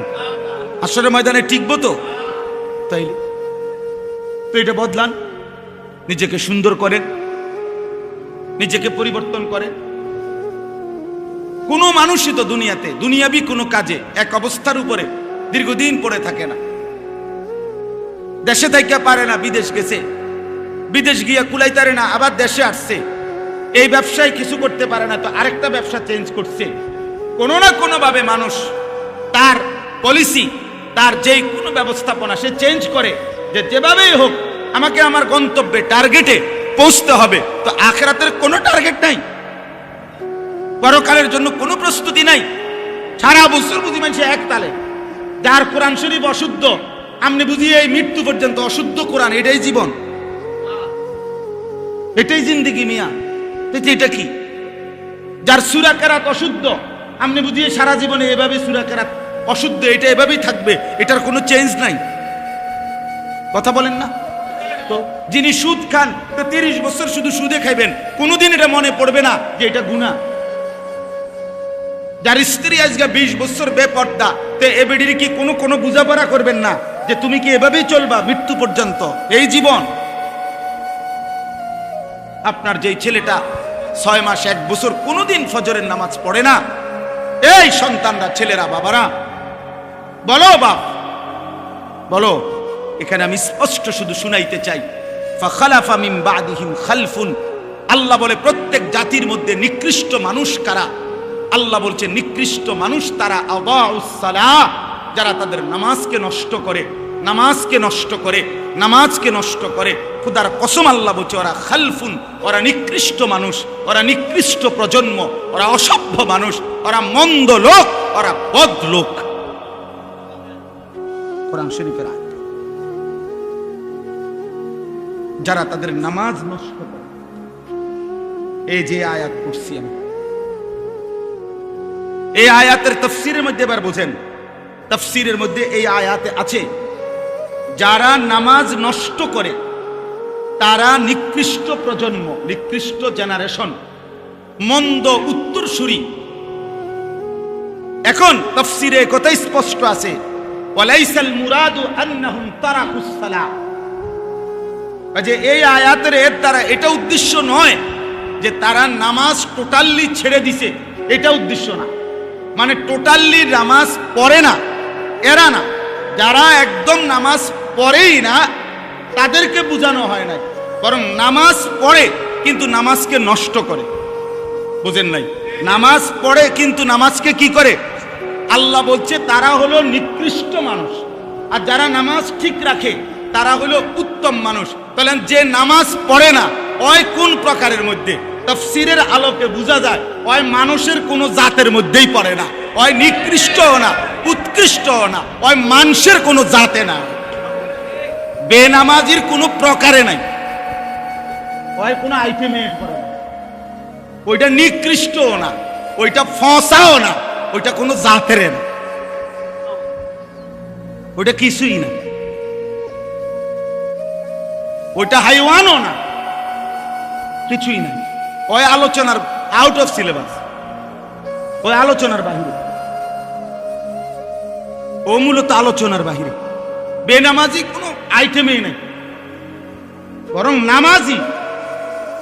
হাসরের ময়দানে টিকবো তো? তাইলে তো এটা বদলান, নিজেকে সুন্দর করেন, নিজেকে পরিবর্তন করেন। কোনো মানুষই তো দুনিয়াতে দুনিয়াবি কোনো কাজে এক অবস্থার উপরে দীর্ঘদিন পড়ে থাকে না। দেশে থাইকা পারে না, বিদেশ গেছে, বিদেশ গিয়া কুলাইতারে না, আবার দেশে আসছে। এই ব্যবসায় কিছু করতে পারে না, তো আরেকটা ব্যবসা চেঞ্জ করছে। কোনো না কোনো ভাবে মানুষ তার পলিসি, তার যেই কোনো ব্যবস্থাপনা সে চেঞ্জ করে, যে যেভাবেই হোক আমাকে আমার গন্তব্যে টার্গেটে পৌঁছতে হবে। তো আখিরাতের কোনো টার্গেট নাই, পরকালের জন্য কোনো প্রস্তুতি নাই। সারা বছর বুঝি মানুষ এক তালে, যার কোরআন শরীফ অশুদ্ধ, আমনে বুঝি এই মৃত্যু পর্যন্ত অশুদ্ধ কোরআন, এটাই জীবন, এটাই জিন্দেগি মিয়া। এটা কি? যার সূরা কেরাত অশুদ্ধ, আমনে বুঝি সারা জীবনে এভাবে সূরা কেরাত অশুদ্ধ, এটা এভাবেই থাকবে, এটার কোনো চেঞ্জ নাই। কথা বলেন না তো? যিনি সুদ খান, তো 30 বছর শুধু সুদে খাইবেন, কোনোদিন এটা মনে পড়বে না যে এটা গুনাহ। যার স্ত্রী আজকে 20 বছর বেপর্দা, তে এ বেডির কি কোনো বুঝাপড়া করবেন না যে তুমি কি এভাবেই চলবা মৃত্যু পর্যন্ত, এই জীবন? আপনার যেই ছেলেটা 6 মাস 1 বছর কোনোদিন ফজরের নামাজ পড়ে না, এই সন্তানরা, ছেলেরা, বাবারা বলো, বাপ বলো। এখানে আমি স্পষ্ট শুধু শুনাইতে চাই, ফাখালাফা মিন বাদিহিম খালফুন। আল্লাহ বলে প্রত্যেক জাতির মধ্যে নিকৃষ্ট মানুষ কারা? আল্লাহ বলছে নিকৃষ্ট মানুষ তারা আদাউস সালাহ, যারা তাদের নামাজকে নষ্ট করে, নামাজকে নষ্ট করে, নামাজকে নষ্ট করে। খুদার কসম আল্লাহ বলছে ওরা খালফুন, ওরা নিকৃষ্ট মানুষ, ওরা নিকৃষ্ট প্রজন্ম, ওরা অসভ্য মানুষ, ওরা মন্দ লোক, ওরা বদ লোক। কোরআন শরীফের আয়াত। যারা তাদের নামাজ নষ্ট করে, এই যে আয়াত পড়ছি আমি, এই আয়াতের তাফসীরের মধ্যে এবার বোঝেন, তাফসীরের মধ্যে এই আয়াতে আছে যারা নামাজ নষ্ট করে তারা নিকৃষ্ট প্রজন্ম, নিকৃষ্ট জেনারেশন, মন্দ উত্তরসূরি। এখন তাফসীরে কথাই স্পষ্ট আছে, ওয়ালাইসাল মুরাদু আন্নাহুম তারাকুস সালাহ। যে এই আয়াতের এর দ্বারা এটা উদ্দেশ্য নয় যে তারা নামাজ টোটালি ছেড়ে দিছে, এটা উদ্দেশ্য না। মানে টোটালি নামাজ পড়ে না এরা না, যারা একদম নামাজ পড়েই না তাদেরকে বোঝানো হয় না, বরং নামাজ পড়ে কিন্তু নামাজকে নষ্ট করে। বুঝেন নাই? নামাজ পড়ে কিন্তু নামাজকে কি করে? আল্লাহ বলছে তারা হলো নিকৃষ্ট মানুষ, আর যারা নামাজ ঠিক রাখে তারা হলো উত্তম মানুষ। তাহলে যে নামাজ পড়ে না ওই কোন প্রকারের মধ্যে? তাফসীরের আলোকে বোঝা যায় ওই মানুষের কোনো জাতের মধ্যেই পড়ে না, ওই নিকৃষ্টও না, উৎকৃষ্টও না, ওই মানুষের কোনো জাতে না, বেনামাজির কোনো প্রকারে নাই, ওই কোনো আইটেমে পড়ে না। ওইটা নিকৃষ্টও না, ওইটা ফসাও না, ওইটা কোনো জাতের না, ওইটা কিছুই না, ওইটা হাইওয়ানও না, কিছুই না। ওই আলোচনার আউট অফ সিলেবাস, ওই আলোচনার বাহিরে, ও মূলত আলোচনার বাহিরে। বেনামাজি কোনো আইটেমেই নাই, বরং নামাজি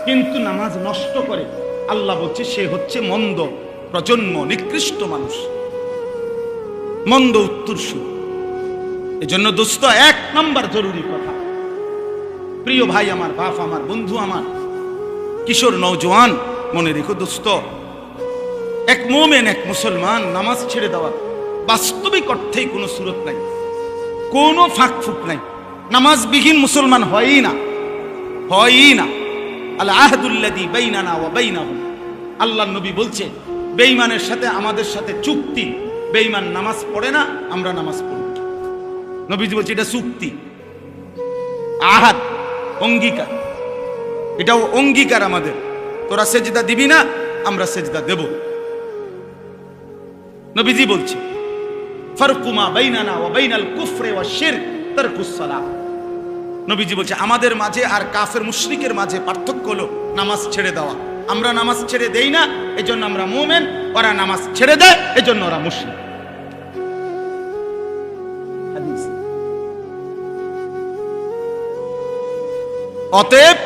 কিন্তু নামাজ নষ্ট করে। আল্লাহ বলছে সে হচ্ছে মন্দ প্রজন্ম, নিকৃষ্ট মানুষ, মন্দ উত্তরসূরি। এজন্য দোস্ত, 1 নম্বর জরুরি কথা, প্রিয় ভাই আমার, বাপ আমার, বন্ধু আমার, কিশোর নওজোয়ান, মনে রেখো দোস্ত, এক মোমেন, এক মুসলমান নামাজ ছেড়ে দেওয়ার বাস্তবিক অর্থেই কোনো সুরত নাই, কোনো ফাঁক ফুক নাই। নামাজবিহীন মুসলমান হয়ই না, হয়ই না। আল আহদুল্লাযী বাইনানা ওয়া বাইনাহুম, আল্লাহর নবী বলছে বেঈমানের সাথে আমাদের সাথে চুক্তি, বেঈমান নামাজ পড়ে না, আমরা নামাজ পড়ি। নবীজি বলছে এটা চুক্তি, আহাদ, অঙ্গীকার, এটাও অঙ্গীকার আমাদের। তোরা সেজদা দিবি না, আমরা সেজদা দেব। নবীজি বলছে ফারকু মা বাইনানা ওয়া বাইনাল কুফরি ওয়াশ শিরক তারকুস সালাহ। নবীজি বলছে আমাদের মাঝে আর কাফের মুশরিকের মাঝে পার্থক্য হলো নামাজ ছেড়ে দেওয়া। আমরা নামাজ ছেড়ে দেই না, এজন্য আমরা মুমিন, ওরা নামাজ ছেড়ে দেয় এজন্য ওরা মুশরিক। অতএব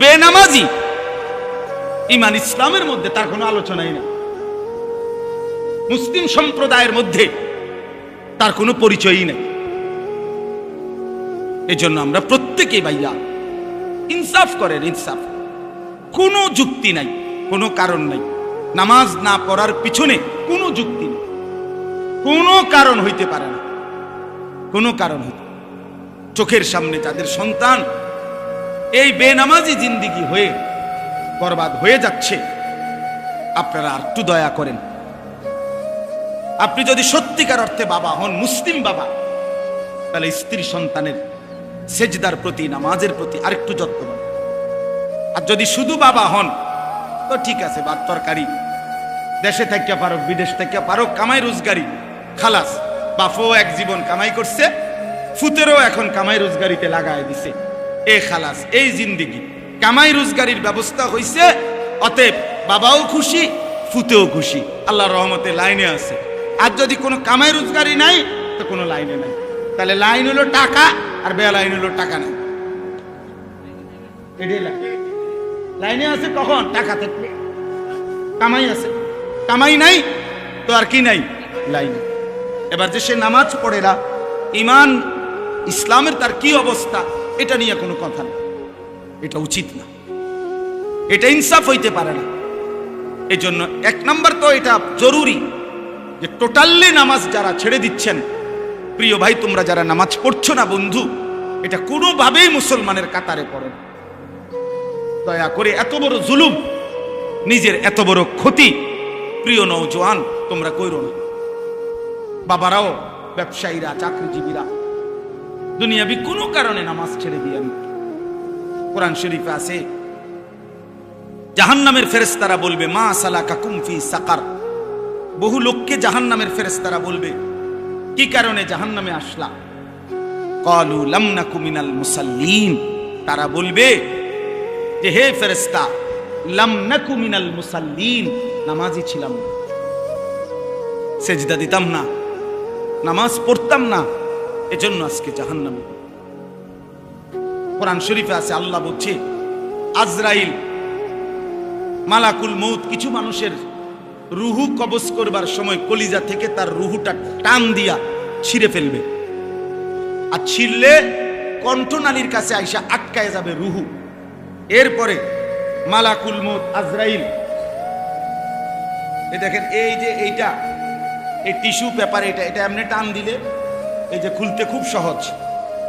বেনামাজি ইমান ইসলামের মধ্যে তার কোনো আলোচনাই না, মুসলিম সম্প্রদায়ের মধ্যে তার কোনো পরিচয়ই নেই। এজন্য আমরা প্রত্যেকেই ভাইয়া ইনসাফ করেন, ইনসাফ। কোনো যুক্তি নাই, কোনো কারণ নাই। নামাজ না পড়ার পিছনে কোনো যুক্তি নেই, কোনো কারণ হইতে পারে না, কোনো কারণ হইতে। চোখের সামনে যাদের সন্তান এই বেনামাজি জিন্দিগি হয়ে বরবাদ হয়ে যাচ্ছে, আপনারা আর একটু দয়া করেন। আপনি যদি সত্যিকার অর্থে বাবা হন, মুসলিম বাবা, তাহলে স্ত্রী সন্তানের সেজদার প্রতি, নামাজের প্রতি আরেকটু যত্নবান। আর যদি শুধু বাবা হন তো ঠিক আছে, ভাত তরকারি দেশে থেকে পারো, বিদেশ থেকে পারো, কামাই রোজগারি খালাস। বাপও এক জীবন কামাই করছে, ফুতেরও এখন কামাই রোজগারিতে লাগায় দিছে, এ খালাস। এই জিন্দিগি কামাই রোজগারির ব্যবস্থা হইছে, অতএব বাবাও খুশি, ফুতেও খুশি, আল্লাহর রহমতে লাইনে আছে। আর যদি কোনো কামাই রোজগারি নাই তো কোনো লাইনে নাই। তাহলে লাইন হলো টাকা, আর বেলাইন হলো টাকা নাই। লাইনে আছে কখন? টাকা থাকলে। কামাই আছে, কামাই নাই তো আর কি নাই? লাইন। এবার যে সে নামাজ পড়ে না, ইমান ইসলামের তার কি অবস্থা, এটা নিয়ে কোনো কথা না, এটা উচিত না, এটা ইনসাফ হইতে পারে না। এই জন্য এক নম্বর তো এটা জরুরি যে টোটালি নামাজ যারা ছেড়ে দিচ্ছেন, প্রিয় ভাই, তোমরা যারা নামাজ পড়ছো না বন্ধু, এটা কোনোভাবেই মুসলমানের কাতারে পড়ে না। দয়া করে এত বড় জুলুম, নিজের এত বড় ক্ষতি, প্রিয় নওজোয়ান, তোমরা কইরো না। বাবারাও, ব্যবসায়ীরা, চাকরিজীবীরা দুনিয়াবি কোনো কারণে নামাজ ছেড়ে দিয়ে। কোরআন শরীফে আছে, জাহান্নামের ফেরেশতারা বলবে, মা সালাকাকুম ফি সাকার। বহু লোককে জাহান্নামের ফেরেশতারা বলবে, কি কারণে জাহান্নামে আসলা? ক্বালু লাম নাকু মিনাল মুসাল্লিন। তারা বলবে যে, হে ফেরেশতা, লাম নাকু মিনাল মুসাল্লিন, নামাজি ছিলাম না, সেজদা দিতাম না, নামাজ পড়তাম না, এজন্য আজকে জাহান্নামে। কোরআন শরীফে আছে, আল্লাহ বলছে, আজরাইল মালাকুল মউত কিছু মানুষের রুহু কবজ করবার সময় কলিজা থেকে তার রুহুটা টান দিয়া ছিঁড়ে ফেলবে। আর ছিঁড়লে কণ্ঠনালীর কাছে আইসা আটকায় যাবে রুহু। এরপরে মালাকুল মউত আজরাইল, এই দেখেন, এই যে এইটা, এই টিস্যু পেপার, এটা এটা এমনি টান দিলে এই যে খুলতে খুব সহজ,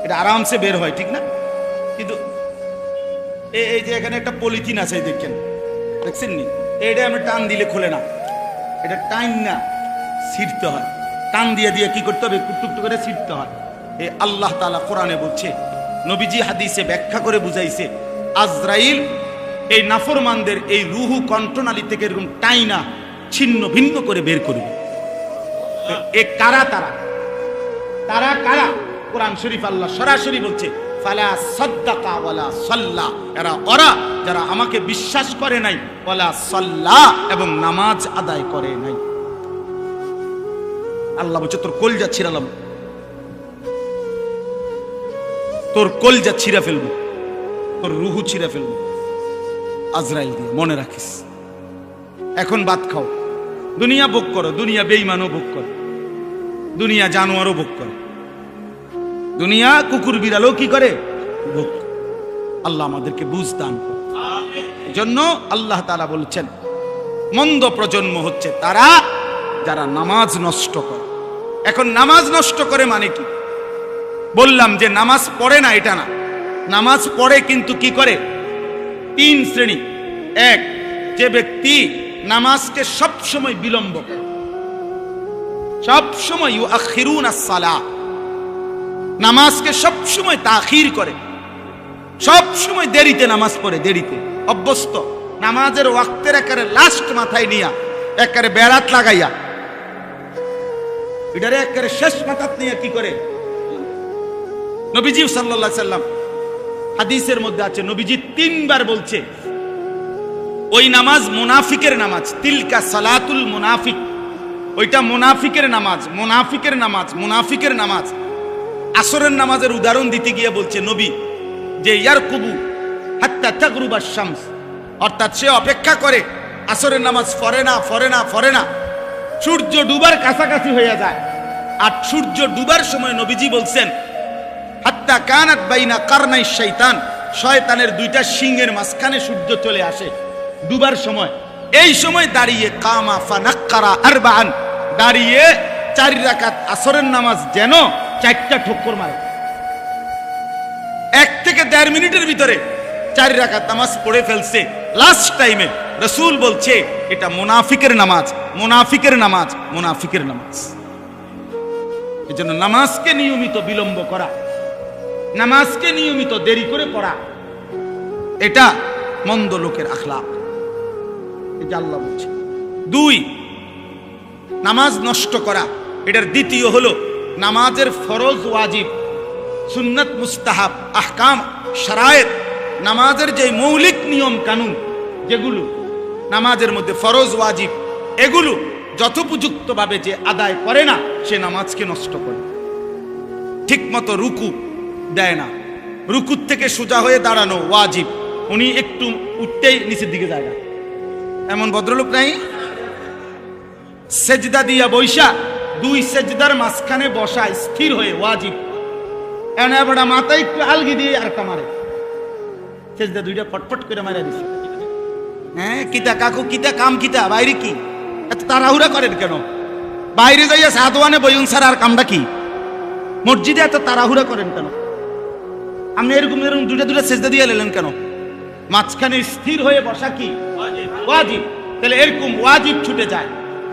এটা আরামসে বের হয়, ঠিক না? কিন্তু এই যে এখানে একটা পলিথিন আছে, দেখেন, দেখছেন নি? এইটা এমনি টান দিলে খোলে না, এটা টাইম না, ছিঁড়তে হয়, টান দিয়ে দিয়ে কি করতে হবে? টুকটুক করে ছিঁড়তে হয়। এই আল্লাহ তাআলা কোরআনে বলছে, নবীজি হাদিসে ব্যাখ্যা করে বুঝাইছে, আজরাইল এই নাফরমানদের এই রুহু কণ্ঠনালী থেকে এরকম টাইনা ছিন্ন ভিন্ন করে বের করবে। এ কারা? তারা তারা কারা? কোরআন শরীফ আল্লাহ সরাসরি বলছে, ফালা সাদ্দাকা ওয়ালা সাল্লা। এরা ওরা যারা আমাকে বিশ্বাস করে নাই, ওয়ালা সাল্লা, এবং নামাজ আদায় করে নাই। আল্লাহ বলছে, তোর কলজা ছিঁড়ালাম, তোর কলজা ছিঁড়া ফেলবো, তোর রুহু ছিঁড়া ফেলবো আজরাইল দিয়ে, মনে রাখিস। এখন ভাত খাও, দুনিয়া ভোগ করো, দুনিয়া বেঈমানও ভোগ করে, দুনিয়া জানোয়ারও ভোগ করে, দুনিয়া কুকুর বিড়ালও কি করে? ভোগ। আল্লাহ আমাদেরকে বুঝ দান করে। এজন্য আল্লাহ তাআলা বলছেন, মন্দ প্রজন্ম হচ্ছে তারা যারা নামাজ নষ্ট করে। এখন নামাজ নষ্ট করে মানে কি? বললাম যে নামাজ পড়ে না, এটা না, নামাজ পড়ে কিন্তু কি করে? তিন শ্রেণী। এক, যে ব্যক্তি নামাজকে সবসময় বিলম্ব করে, সবসময় ইউআখিরুনাস সালাহ, নামাজকে সবসময় তাখির করে, সবসময় দেরিতে নামাজ পড়ে, দেরিতে অভ্যস্ত, নামাজের ওয়াক্তের একেবারে লাস্ট মাথায় নিয়া, একেবারে বেড়াত লাগাইয়া, এটারে একেবারে শেষ মাথাত নিয়ে কি করে? নবীজি সাল্লাল্লাহু আলাইহি সাল্লাম হাদিসের মধ্যে আছে, নবীজি 3 বার বলছে, ওই নামাজ মুনাফিকের নামাজ, তিলকা সালাতুল মুনাফিক, ওইটা মুনাফিকের নামাজ, মুনাফিকের নামাজ, মুনাফিকের নামাজ। আসরের নামাজের উদাহরণ দিতে গিয়ে বলছে নবী, যে ইয়ারকুবু হাত্তা তাগরুবা শামস, অর্থাৎ সে অপেক্ষা করে, আসরের নামাজ পড়ে না, সূর্য ডুবার কাছাকাছি হয়ে যায়। আর সূর্য ডুবার সময় নবীজি বলছেন হাত্তা কানাত বাইনা কারনাই শয়তান, শয়তানের দুইটা শিংয়ের মাঝখানে সূর্য চলে আসে ডুবার সময়। এই সময় দাঁড়িয়ে কামা ফানাক্কারা আরবাআন, দাঁড়িয়ে 4 রাকাত আসরের নামাজ যেন 4টা ঠক্কর মারে। 1 থেকে 1.5 মিনিটের ভিতরে 4 রাকাত নামাজ পড়ে ফেলছে। লাস্ট টাইমে রাসূল বলছে এটা মুনাফিকের নামাজ, মুনাফিকের নামাজ, মুনাফিকের নামাজ। এজন্য নামাজকে নিয়মিত বিলম্ব করা, নামাজকে নিয়মিত দেরি করে পড়া, এটা মন্দ লোকের আখলাক। এটা আল্লাহ বলছে। 2, নামাজ নষ্ট করা। এটার দ্বিতীয় হলো নামাজের ফরজ ওয়াজিব, সুন্নাত মুস্তাহাব, আহকাম শারায়েত, নামাজের যে মৌলিক নিয়ম কানুন যেগুলো নামাজের মধ্যে ফরজ ওয়াজিব, এগুলো যথোপযুক্তভাবে যে আদায় করে না সে নামাজকে নষ্ট করে। ঠিক মতো রুকু দেয় না, রুকুর থেকে সোজা হয়ে দাঁড়ানো ওয়াজিব, উনি একটু উঠতেই নিচের দিকে যায় না, এমন ভদ্রলোক নাই। সেজদা দিয়া বৈশা 2 সেজদার মাঝখানে বসা স্থির হয়ে ওয়াজিব, এনে বড়া মাথা একটু আলগি দিয়ে আর কামারে সেজদা 2টা ফটফট করে মারা দিছে। হ্যাঁ কিতা কাকু, কিতা কাম, কিতা বাইরে কি এত তাড়াহুড়া করেন কেন? বাইরে যাইয়া সাদওয়ানে বইউন স্যার, আর কামটা কি? মসজিদে এত তাড়াহুড়া করেন কেন? আপনি এরকম 2টা সেজদা দিয়ে নিলেন কেন? মাঝখানে স্থির হয়ে বসা কি ওয়াজিব। তাহলে এরকম ওয়াজিব ছুটে যায়,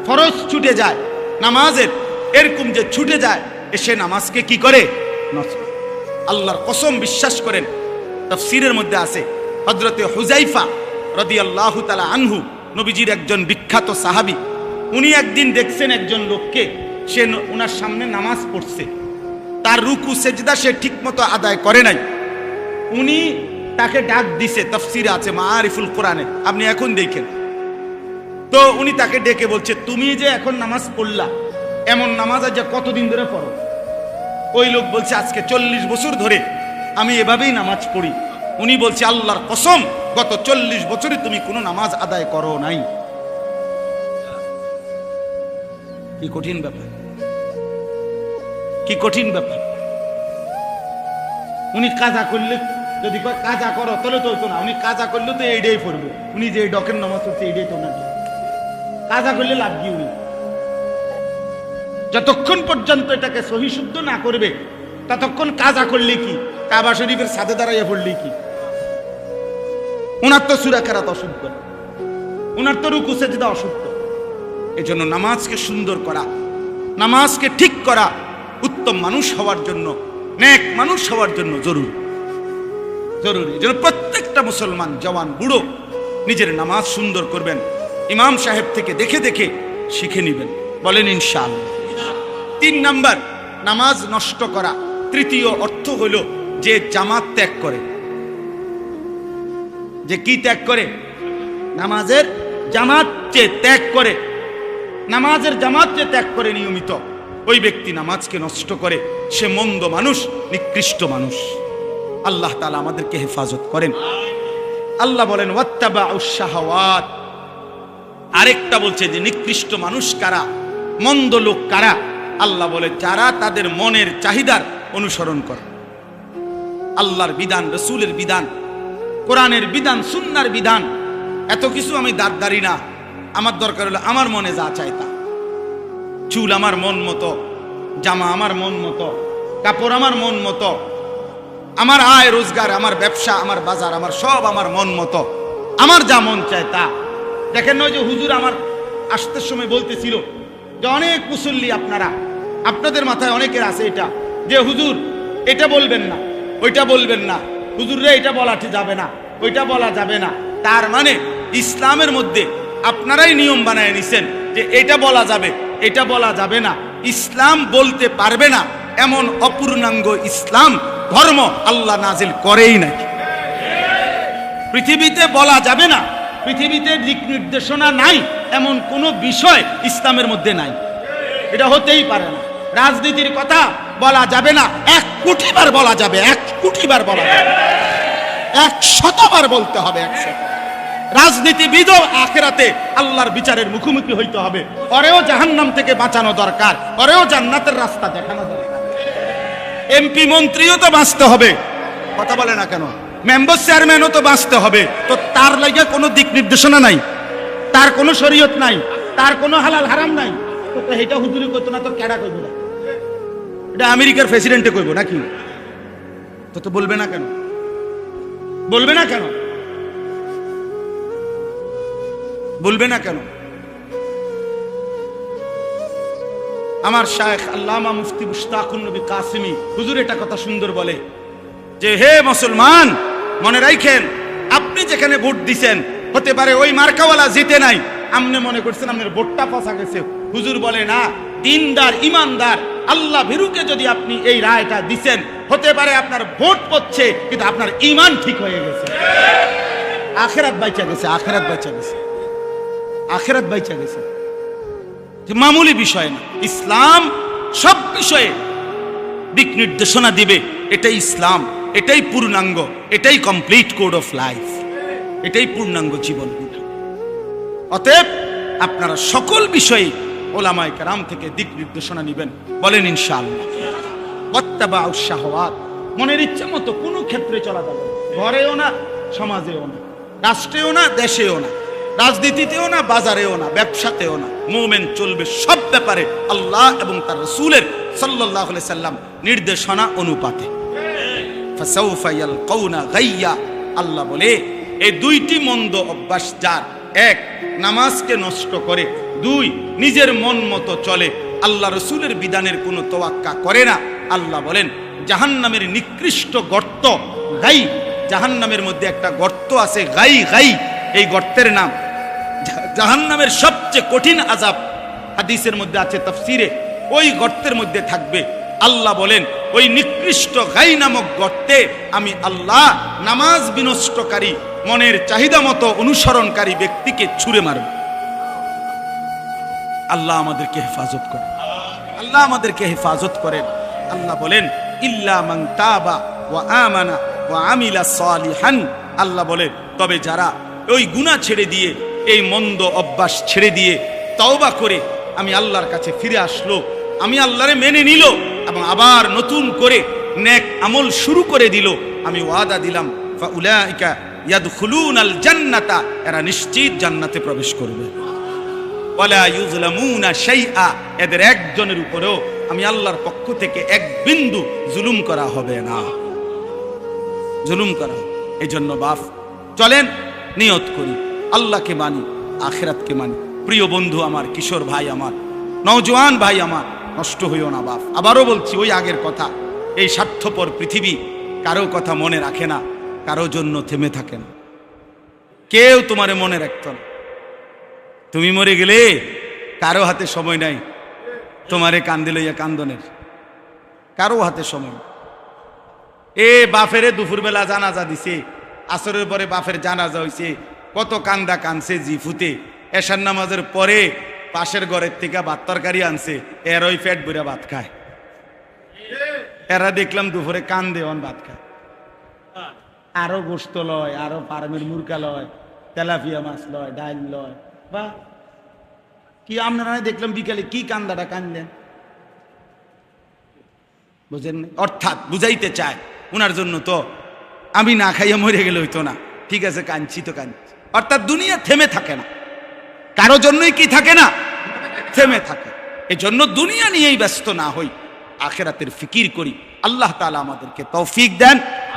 ফরজ ছুটে যায় নামাজের, এরকম যে ছুটে যায় সে নামাজকে কি করে? নষ্ট। আল্লাহর কসম বিশ্বাস করেন, তাফসীরের মধ্যে আছে হযরতে হুযাইফা রাদিয়াল্লাহু তাআলা আনহু, নবীজির একজন বিখ্যাত সাহাবী, উনি একদিন দেখছেন একজন লোককে, সে ওনার সামনে নামাজ পড়ছে, তার রুকু সেজদা সে ঠিকমতো আদায় করে নাই। উনি তাকে ডাক দিছে, তাফসীরে আছে মাআরিফুল কোরআনে, আপনি এখন দেখেন। তো উনি তাকে ডেকে বলছে, তুমি যে এখন নামাজ পড়লা, এমন নামাজ আজ কতদিন ধরে পড়ো? ওই লোক বলছে আজকে 40 বছর ধরে আমি এভাবেই নামাজ পড়ি। উনি বলছে আল্লাহর কসম গত 40 বছরে তুমি কোনো নামাজ আদায় করো নাই। কি কঠিন ব্যাপার, কি কঠিন ব্যাপার। উনি কাজা করলে, যদি কাজা করো তাহলে তো হইতো না, উনি কাজা করলে তো এইটাই পড়বে। উনি যে ডকের নামাজ পড়ছে এইটাই তো না, কাজা করলে লাভ কি? উনি যতক্ষণ পর্যন্ত এটাকে সহি শুদ্ধ না করবে ততক্ষণ কাজা করলে কি, কাবা শরীফের সাথে দাঁড়াইয়া পড়লে কি? উনার তো সূরা কেরাত অশুদ্ধ, উনার তো রুকু সেজদা অশুদ্ধ। এজন্য নামাজকে সুন্দর করা, নামাজকে ঠিক করা উত্তম মানুষ হওয়ার জন্য, নেক মানুষ হওয়ার জন্য জরুরি, জরুরি। যেন প্রত্যেকটা মুসলমান জওয়ান বুড়ো নিজের নামাজ সুন্দর করবেন, ইমাম সাহেব থেকে দেখে দেখে শিখে নেবেন, বলেন ইনশাআল্লাহ। 3 নাম্বার, নামাজ নষ্ট করা। তৃতীয় অর্থ হইল যে জামাত ত্যাগ করে। যে কি ত্যাগ করে? নামাজের জামাত যে ত্যাগ করে, নামাজের জামাত যে ত্যাগ করে নিয়মিত, ওই ব্যক্তি নামাজকে নষ্ট করে, সে মন্দ মানুষ, নিকৃষ্ট মানুষ। আল্লাহ তাআলা আমাদেরকে হেফাজত করেন। আল্লাহ বলেন ওয়াত্তাবাউশ শাহাওয়াত। আরেকটা বলছে যে নিকৃষ্ট মানুষ কারা, মন্দ লোক কারা? আল্লাহ বলে যারা তাদের মনের চাহিদার অনুসরণ করে। আল্লাহর বিধান, রাসূলের বিধান, কোরআনের বিধান, সুন্নাহর বিধান, এত কিছু আমি দাঁড়ি না, আমার দরকার হলো আমার মনে যা চাই তা। চুল আমার মন মতো, জামা আমার মন মতো, কাপড় আমার মন মতো, আমার আয় রোজগার, আমার ব্যবসা, আমার বাজার, আমার সব আমার মন মতো, আমার যা মন চায় তা। দেখেন নয় যে হুজুর আমার আসতে সময় বলতেছিল যে অনেক মুসল্লি আপনারা, আপনাদের মাথায় অনেকের আছে এটা যে হুজুর এটা বলবেন না, ওইটা বলবেন না, হুজুর রে এটা বলা যাবে না, ওইটা বলা যাবে না। তার মানে ইসলামের মধ্যে আপনারাই নিয়ম বানায় নিছেন যে এটা বলা যাবে, এটা বলা যাবে না। ইসলাম বলতে পারবে না এমন অপূর্ণাঙ্গ ইসলাম ধর্ম আল্লাহ নাজিল করেই নাকি? পৃথিবীতে বলা যাবে না, পৃথিবীতে দিক নির্দেশনা নাই এমন কোন বিষয় ইসলামের মধ্যে নাই। এটা হতেই পারে না। রাজনীতির কথা বলা যাবে না, 1 কোটি বার বলা যাবে, 1 কোটি বার বলা যাবে। 100বার বলতে হবে, 100। রাজনীতিবিদও আখিরাতে আল্লাহর বিচারের মুখোমুখি হইতে হবে, পরেও জাহান্নাম থেকে বাঁচানো দরকার, পরেও জান্নাতের রাস্তা দেখানো দরকার। এমপি মন্ত্রীও তো বাঁচতে হবে, কথা বলে না কেন? মেম্বার চেয়ারম্যানও তো বাঁচতে হবে, তো তার লাগে কোনো দিক নির্দেশনা নাই, তার কোনো শরীয়ত নাই, তার কোনো হালাল হারাম নাই, তো এটা হুজুরি কইতো না, তো কেডা কইব না? এটা আমেরিকার প্রেসিডেন্টে কইব নাকি? তো বলবে না কেন? বলবে না কেন? বলবে না কেন? আমার শায়েখ আল্লামা মুফতি মুশতাকুন নবী কাসিমি হুজুর এটা কথা সুন্দর বলে যে, হে মুসলমান, মনে রাখেন, আপনি যেখানে ভোট দিছেন হতে পারে ওই মার্কাওয়ালা জিতে নাই, আপনি মনে করছেন আপনার ভোটটা ফসা গেছে। হুজুর বলে না, দিনদার ইমানদার আল্লাহ ভীরুকে যদি আপনি এই রায়টা দিছেন, হতে পারে আপনার ভোট পড়ছে কিন্তু আপনার ঈমান ঠিক হয়ে গেছে, আখিরাত বাইচা গেছে, আখিরাত বাইচা গেছে, আখিরাত বাইচা গেছে। মামুলি বিষয় না, ইসলাম সব বিষয়ে দিক নির্দেশনা দিবে। এটাই ইসলাম, এটাই পূর্ণাঙ্গ, এটাই কমপ্লিট কোড অফ লাইফ, এটাই পূর্ণাঙ্গ জীবন। অতএব আপনারা সকল বিষয়ে ওলামায়ে কেরাম থেকে দিক নির্দেশনা নেবেন, বলেন ইনশাআল্লাহ। ওয়াত্তাবাউশ শাহওয়াত, মনের ইচ্ছা মতো কোনো ক্ষেত্রে চলা যাবে না, ঘরেও না, সমাজেও না, রাষ্ট্রেও না, দেশেও না, রাজনীতিতেও না, বাজারেও না, ব্যবসাতেও না। মুমিন চলবে সব ব্যাপারে আল্লাহ এবং তার রাসূলের সাল্লাল্লাহু আলাইহি সাল্লাম নির্দেশনা অনুপাতে। ফাসাউফা ইয়ালকাউনা গাইয়া, আল্লাহ বলে এই দুইটি মন্দ অভ্যাস যার, এক নামাজকে নষ্ট করে, দুই নিজের মন মতো চলে, আল্লাহ রাসূলের বিধানের কোনো তোয়াক্কা করে না, আল্লাহ বলেন জাহান্নামের নিকৃষ্ট গর্ত গাই। জাহান্নামের মধ্যে একটা গর্ত আছে গাই, গাই এই গর্তের নাম জাহান্নামের সবচেয়ে কঠিন আযাব। হাদিসের মধ্যে আছে, তাফসিরে, ওই গর্তের মধ্যে থাকবে। আল্লাহ বলেন ওই নিকৃষ্ট গাই নামক গর্তে আমি আল্লাহ নামাজ বিনষ্টকারী, মনের চাহিদা মতো অনুসরণকারী ব্যক্তিকে ছুঁড়ে মারব। আল্লাহ আমাদেরকে হেফাজত করেন, আল্লাহ আমাদেরকে হেফাজত করেন। আল্লাহ বলেন ইল্লা মান তাবা ওয়া আমানা ওয়া আমিলা সালিহান, আল্লাহ বলেন তবে যারা ওই গুনাহ ছেড়ে দিয়ে, এই মন্দ অভ্যাস ছেড়ে দিয়ে তওবা করে আমি আল্লাহর কাছে ফিরে আসলো, আমি আল্লাহরে মেনে নিল এবং আবার নতুন করে নেক আমল শুরু করে দিল, আমি ওয়াদা দিলাম ফাউলাইকা ইয়াদখুলুনাল জান্নাতা, এরা নিশ্চিত জান্নাতে প্রবেশ করবে। ওয়ালা ইউজলামুনা শাইআ, এদের একজনের উপরেও আমি আল্লাহর পক্ষ থেকে এক বিন্দু জুলুম করা হবে না, জুলুম করা। এই জন্য বাপ চলেন নিয়ত করি, আল্লাহকে মানি, আখিরাতকে মানি। প্রিয় বন্ধু আমার, কিশোর ভাই আমার, নওজোয়ান ভাই আমার, নষ্ট হইও না বাপ। আবারও বলছি ওই আগের কথা, এই স্বার্থপর পৃথিবী কারো কথা মনে রাখে না, কারো জন্য থেমে থাকে না, কেউ তোমারে মনে রাখত না। তুমি মরে গেলে কারো হাতে সময় নাই তোমারে কান্দে লইয়া কান্দনের, কারো হাতে সময়। এ বাফেরে দুপুরবেলা জানাজা দিছে, আসরের পরে বাফের জানাজা হইছে, কত কান্দা কানছে জিফুতে। এশার নামাজের পরে পাশের ঘরের থেকে ভাত তরকারি আনছে, এর ওই পেট ভরে ভাত খায়। এরা দেখলাম দুপুরে কান্দে অন ভাত খায়, আরো গোস্ত লয়, আরো ফার্মের মুরগা লয়, তেলাপিয়া মাছ লয়, ডাল লয়। বা কি আপনারা দেখলাম বিকালে কি কান্দাটা কান্দেন, বুঝেন? অর্থাৎ বুঝাইতে চায় ওনার জন্য তো আমি না খাইয়া মরে গেলে হইতো না, ঠিক আছে কাঁদছি তো কাঁদছি। অর্থাৎ দুনিয়া থেমে থাকে না, কারো জন্যই কি থাকে না, থেমে থাকে। এই জন্য দুনিয়া নিয়েই ব্যস্ত না হই, আখিরাতের ফিকির করি। আল্লাহ তাআলা আমাদেরকে তৌফিক দেন।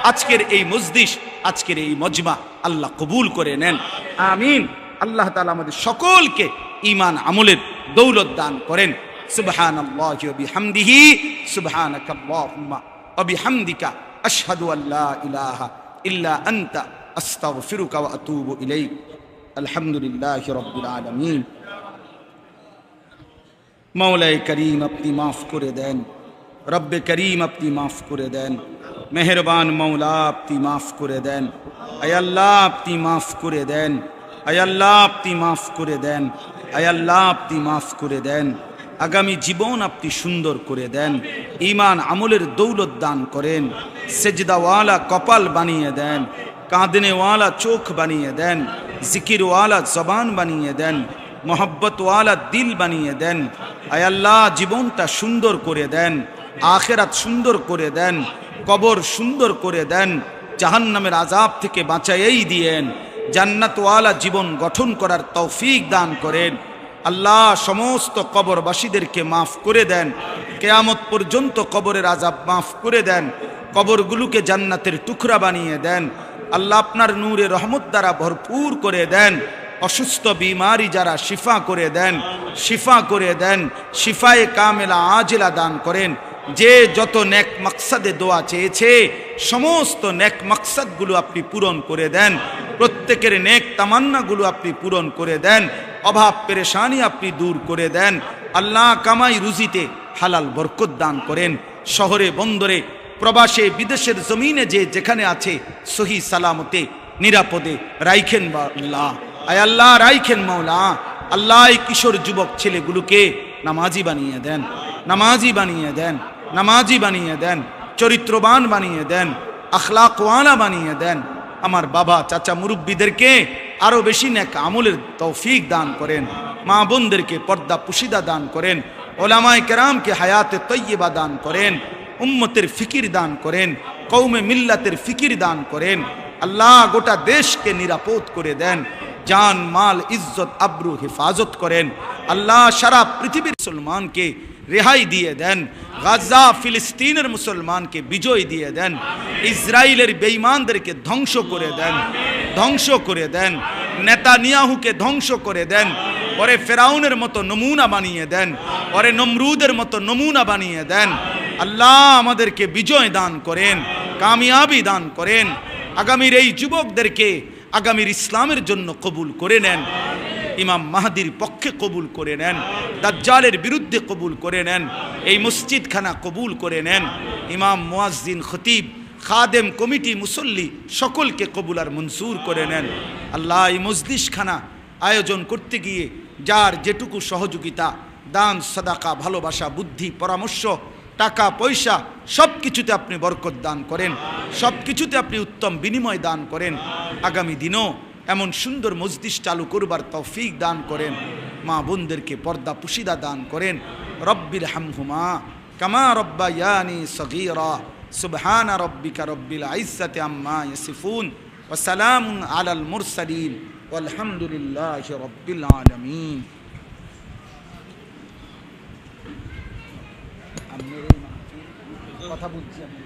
আজকের এই মজলিস, আজকের এই মজমা আল্লাহ কবুল করে নেন, আমিন। আল্লাহ তাআলা আমাদের সকলকে ঈমান আমলের দৌলত দান করেন। সুবহানাল্লাহি ওয়া বিহামদিহি, সুবহানাকাল্লাহুম্মা ওয়া বিহামদিকা, আশহাদু আল্লা ইলাহা ইল্লা আনতা, আস্তাগফিরুকা ওয়া আতুবু ইলাইক। আলহামদুলিল্লাহি রাব্বিল আলামিন। মওলায়ে করিম আপনি মাফ করে দেন, রব্বে করিম আপনি মাফ করে দেন, মেহেরবান মওলা আপনি মাফ করে দেন। আয় আল্লাহ আপনি মাফ করে দেন, আয় আল্লাহ আপনি মাফ করে দেন, আয় আল্লাহ আপনি মাফ করে দেন। আগামী জীবন আপনি সুন্দর করে দেন, ঈমান আমলের দৌলত দান করেন, সেজদাওয়ালা কপাল বানিয়ে দেন, কাঁদনে ওয়ালা চোখ বানিয়ে দেন, জিকির ওয়ালা জবান বানিয়ে দেন, মোহব্বত ওয়ালা দিল বানিয়ে দেন। আয় আল্লাহ, জীবনটা সুন্দর করে দেন, আখিরাত সুন্দর করে দেন, কবর সুন্দর করে দেন, জাহান্নামের আযাব থেকে বাঁচাইয়াই দিয়েন, জান্নাত ওয়ালা জীবন গঠন করার তৌফিক দান করেন। আল্লাহ, সমস্ত কবরবাসীদেরকে মাফ করে দেন, কিয়ামত পর্যন্ত কবরের আযাব মাফ করে দেন, কবরগুলোকে জান্নাতের টুকরা বানিয়ে দেন। আল্লাহ, আপনার নূরে রহমত দ্বারা ভরপুর করে দেন। অসুস্থ বিমারি যারা শিফা করে দেন, শিফা করে দেন, শিফায়ে কামেলা আজেলা দান করেন। যে যত নেক মাকসাদে দোয়া চেয়েছে সমস্ত নেক মাকসাদগুলো আপনি পূরণ করে দেন, প্রত্যেকের নেক তামান্নাগুলো আপনি পূরণ করে দেন, অভাব পেরেশানি আপনি দূর করে দেন। আল্লাহ, কামাই রুজিতে হালাল বরকত দান করেন। শহরে বন্দরে প্রবাসে বিদেশের জমিনে যে যেখানে আছে সহি সালামতে নিরাপদে রাইখেন আল্লাহ। আয় আল্লাহ, রাইখেন মাওলা। আল্লাহ, এই কিশোর যুবক ছেলেগুলোকে নামাজি বানিয়ে দেন, নামাজি বানিয়ে দেন, নামাজি বানিয়ে দেন, চরিত্রবান বানিয়ে দেন, আখলাকওয়ালা বানিয়ে দেন। আমার বাবা চাচা মুরব্বীদেরকে আরো বেশি নেক আমলের তৌফিক দান করেন, মা বোনদেরকে পর্দা পুশিদা দান করেন, ওলামায়ে কেরামকে হায়াতে তৈয়বা দান করেন, উম্মতের ফিকির দান করেন, কওমে মিল্লাতের ফিকির দান করেন। আল্লাহ, গোটা দেশকে নিরাপদ করে দেন, জান মাল ইজ্জত আব্রু হেফাজত করেন। আল্লাহ, সারা পৃথিবীর মুসলমানকে রেহাই দিয়ে দেন, গাজা ফিলিস্তিনের মুসলমানকে বিজয় দিয়ে দেন, ইসরায়েলের বেঈমানদেরকে ধ্বংস করে দেন, ধ্বংস করে দেন, নেতানিয়াহুকে ধ্বংস করে দেন, ওরে ফেরাউনের মতো নমুনা বানিয়ে দেন, ওরে নমরুদের মতো নমুনা বানিয়ে দেন। আল্লাহ, আমাদেরকে বিজয় দান করেন, কামিয়াবি দান করেন। আগামীর এই যুবকদেরকে আগামীর ইসলামের জন্য কবুল করে নেন, ইমাম মাহদির পক্ষে কবুল করে নেন, দাজ্জালের বিরুদ্ধে কবুল করে নেন, এই মসজিদখানা কবুল করে নেন। ইমাম, মুয়াজ্জিন, খতিব, খাদেম, কমিটি, মুসল্লি সকলকে কবুল আর মনসুর করে নেন। আল্লাহ, এই মজলিসখানা আয়োজন করতে গিয়ে যার যেটুকু সহযোগিতা, দান, সাদাকা, ভালোবাসা, বুদ্ধি, পরামর্শ, টাকা পয়সা সব কিছুতে আপনি বরকত দান করেন, সব কিছুতে আপনি উত্তম বিনিময় দান করেন। আগামী দিনও এমন সুন্দর মজলিস চালু করবার তৌফিক দান করেন। মা বোনদেরকে পর্দা পুশিদা দান করেন। রব্বির হামহুমা কামা রব্বায়ানি সগীরা। সুবহানা রব্বিকা রব্বিল ইজ্জাতি আম্মা ইয়াসিফুন ওয়া সালামুন আলাল মুরসালিন ওয়ালহামদুলিল্লাহি রব্বিল আলামিন। কথা বলছি আমি।